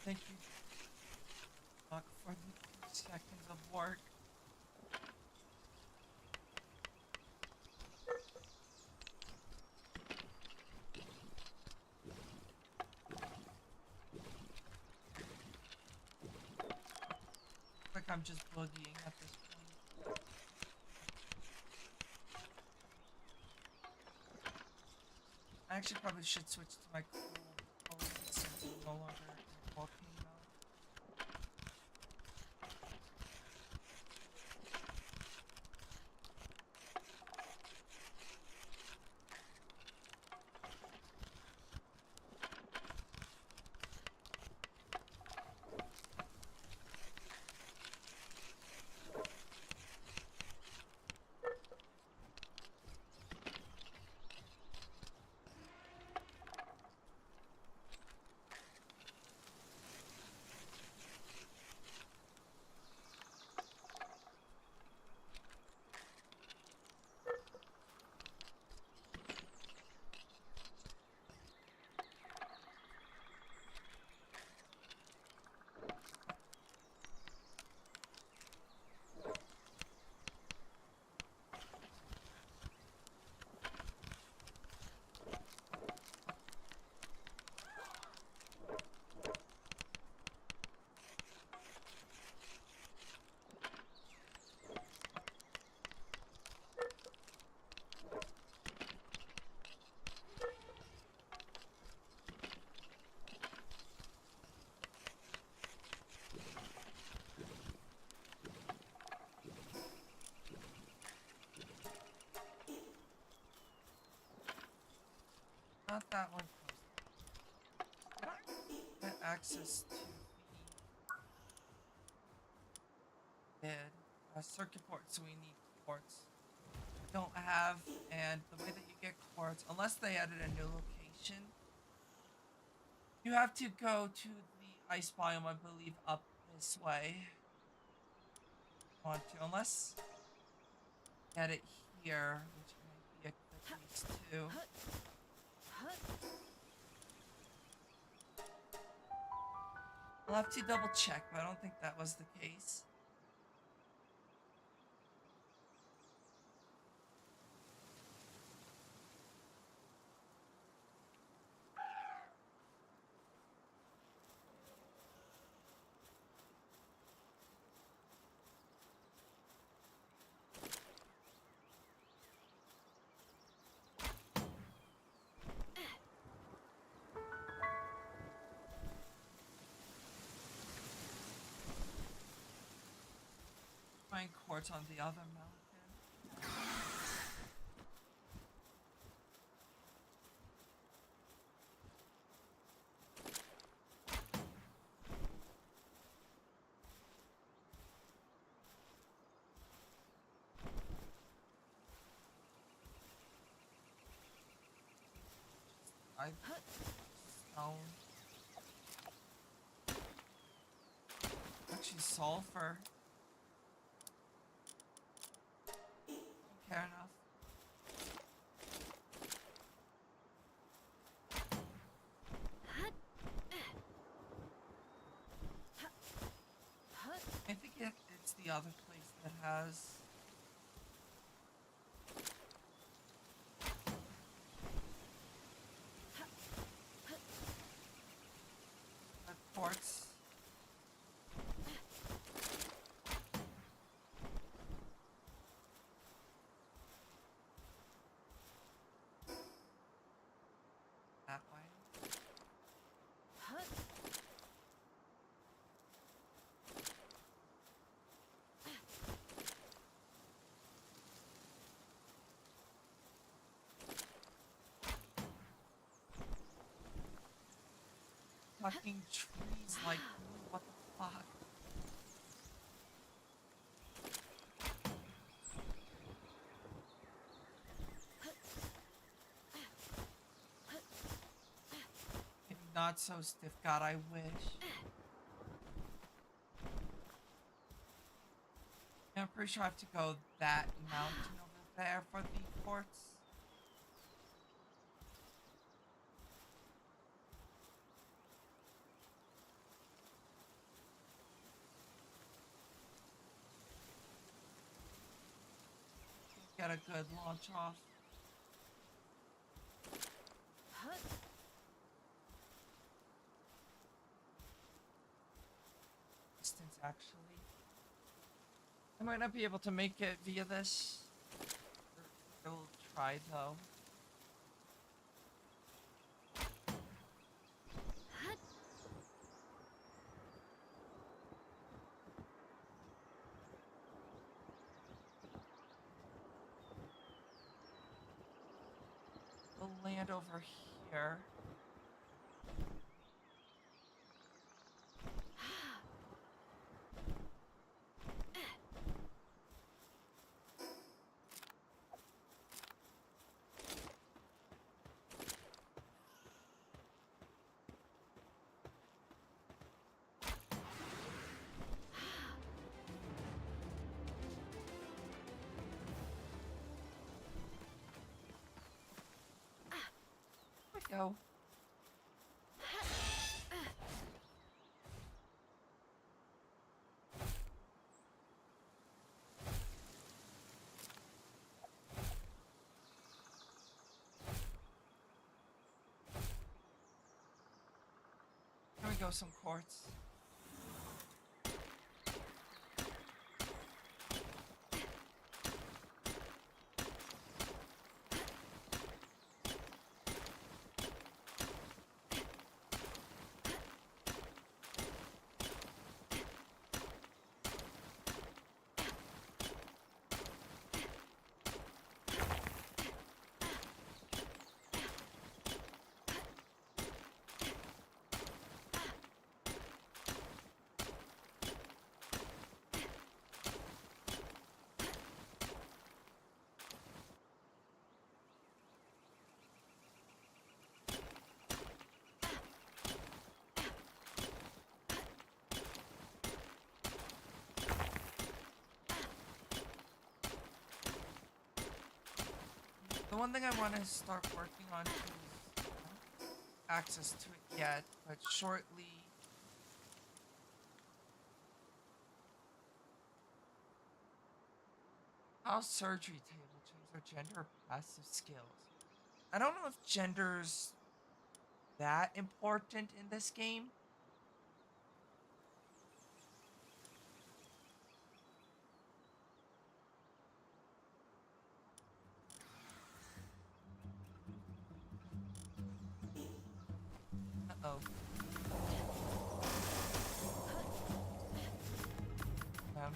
Thank you, Doc, for the 2 seconds of work. Like I'm just boogieing at this point. I actually probably should switch to my cool mode since I'm no longer in walking mode. Not that one close. Did I get access to the circuit port? So we need quartz. I don't have, and the way that you get quartz, unless they added a new location, you have to go to the ice biome, I believe, up this way. Want to, unless get it here, which might be a quick lease too. I'll have to double check, but I don't think that was the case. Find quartz on the other mountain. I stone. Actually, sulfur. Don't care enough. I think it's the other place that has. Quartz. That way. Fucking trees, like, what the fuck? Maybe not so stiff, God, I wish. I'm pretty sure I have to go that mountain over there for the quartz. get a good launch off. Distance, actually. I might not be able to make it via this. I will try, though. We'll land over here. Go. Here we go, some quartz. The one thing I want to start working on is access to it yet, but shortly. How surgery table change their gender or passive skills. I don't know if gender's that important in this game. Uh-oh. Um,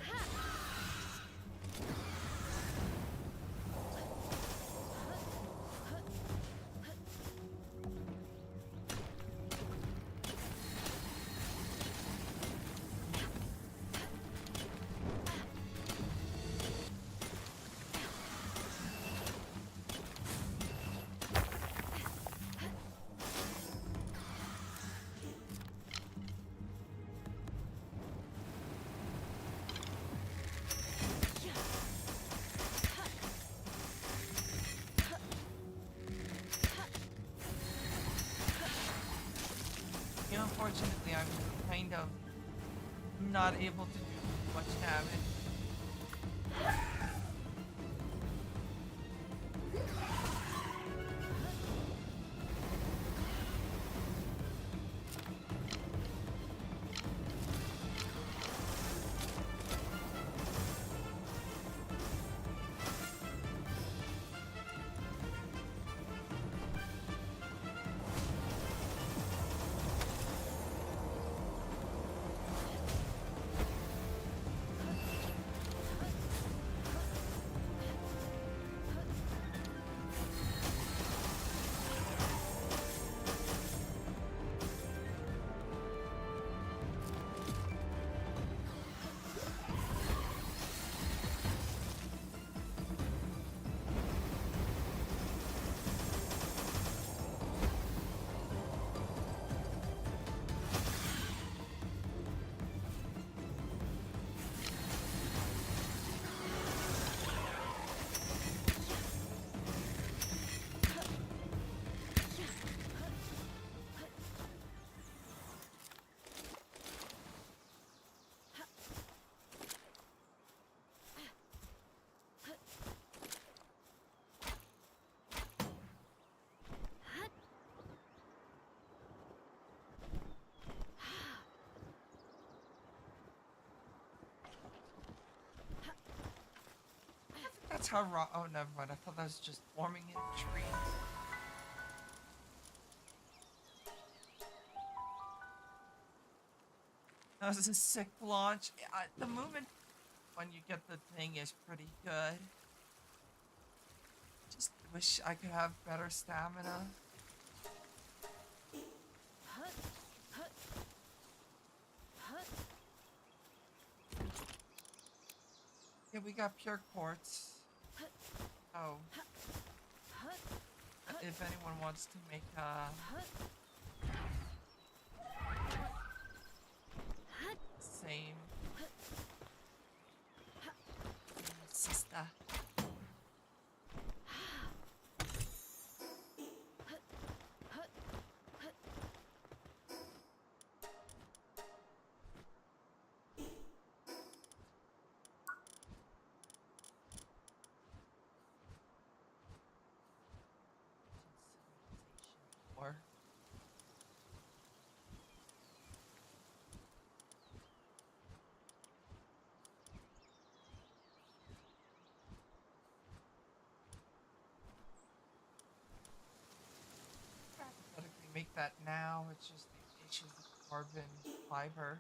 Unfortunately, I'm kind of not able to do much damage. how raw. Oh, never mind. I thought that was just forming in trees. That was a sick launch. The movement when you get the thing is pretty good. Just wish I could have better stamina. Yeah, we got pure quartz. Oh. If anyone wants to make same sister. Or hypothetically make that now. It's just the issues of carbon fiber.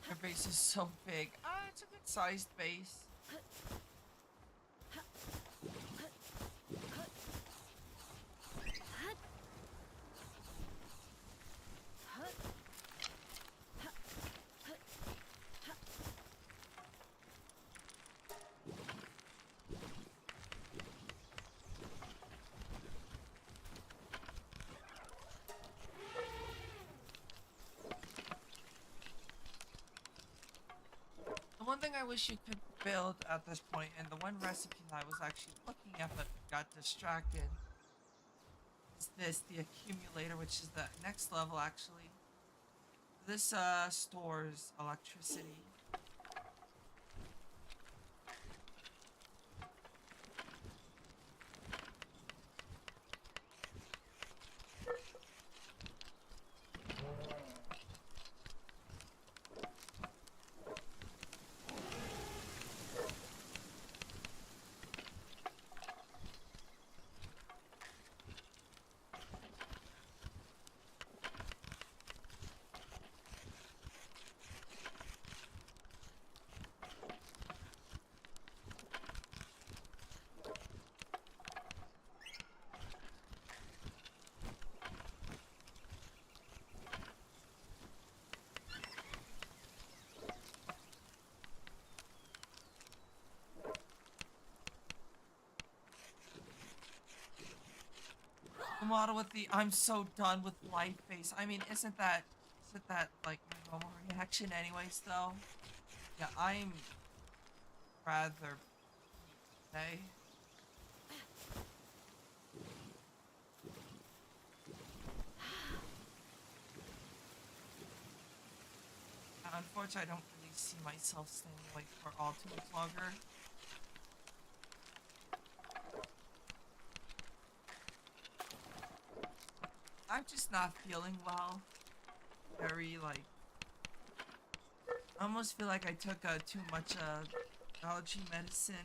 Their base is so big. It's a good sized base. The one thing I wish you could build at this point, and the one recipe that I was actually looking at but got distracted, is this, the accumulator, which is the next level actually. This stores electricity. The model with the "I'm so done with life" face. I mean, isn't that like my normal reaction anyways though? Yeah, I'm rather okay. Unfortunately, I don't really see myself staying awake for all too much longer. I'm just not feeling well. Very like, I almost feel like I took too much allergy medicine.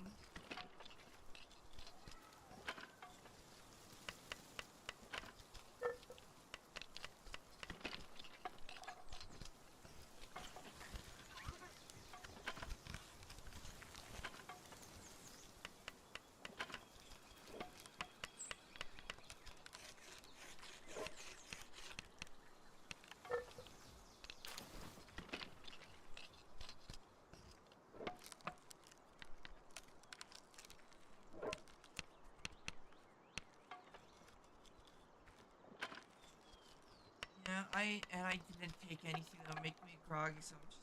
I didn't take anything that would make me groggy, so I'm just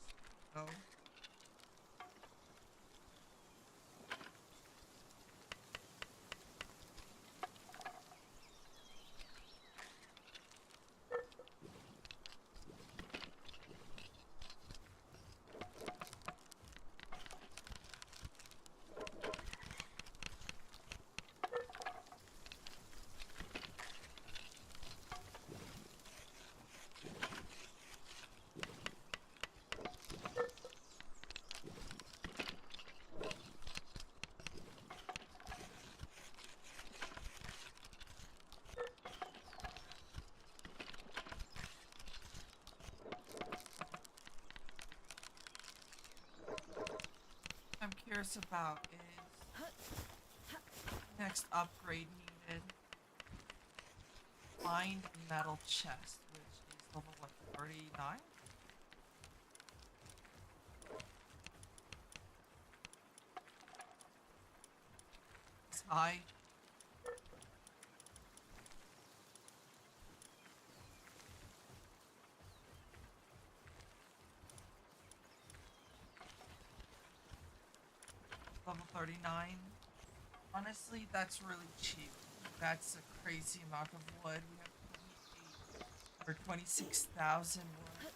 gonna go. I'm curious about is next upgrade needed. Find metal chest, which is level what, 39? It's high. Level 39. Honestly, that's really cheap. That's a crazy amount of wood. We have 28 or 26,000 wood.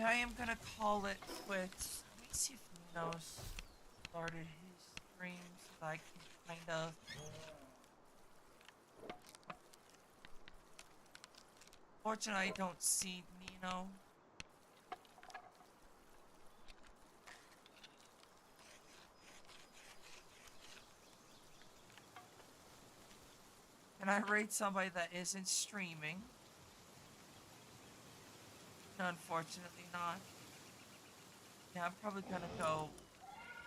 I am gonna call it quits. Let me see if Nino's started his stream so that I can kind of. Fortunately, I don't see Nino. Can I rate somebody that isn't streaming? Unfortunately not. Yeah, I'm probably gonna go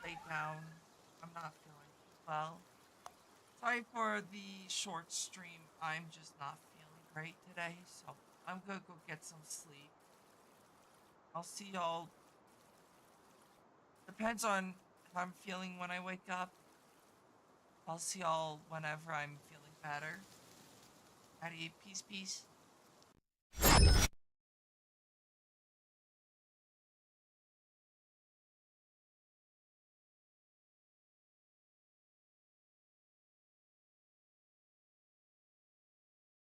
lay down. I'm not feeling well. Sorry for the short stream. I'm just not feeling great today, so I'm gonna go get some sleep. I'll see y'all. Depends on if I'm feeling when I wake up. I'll see y'all whenever I'm feeling better. Alrighty, peace, peace.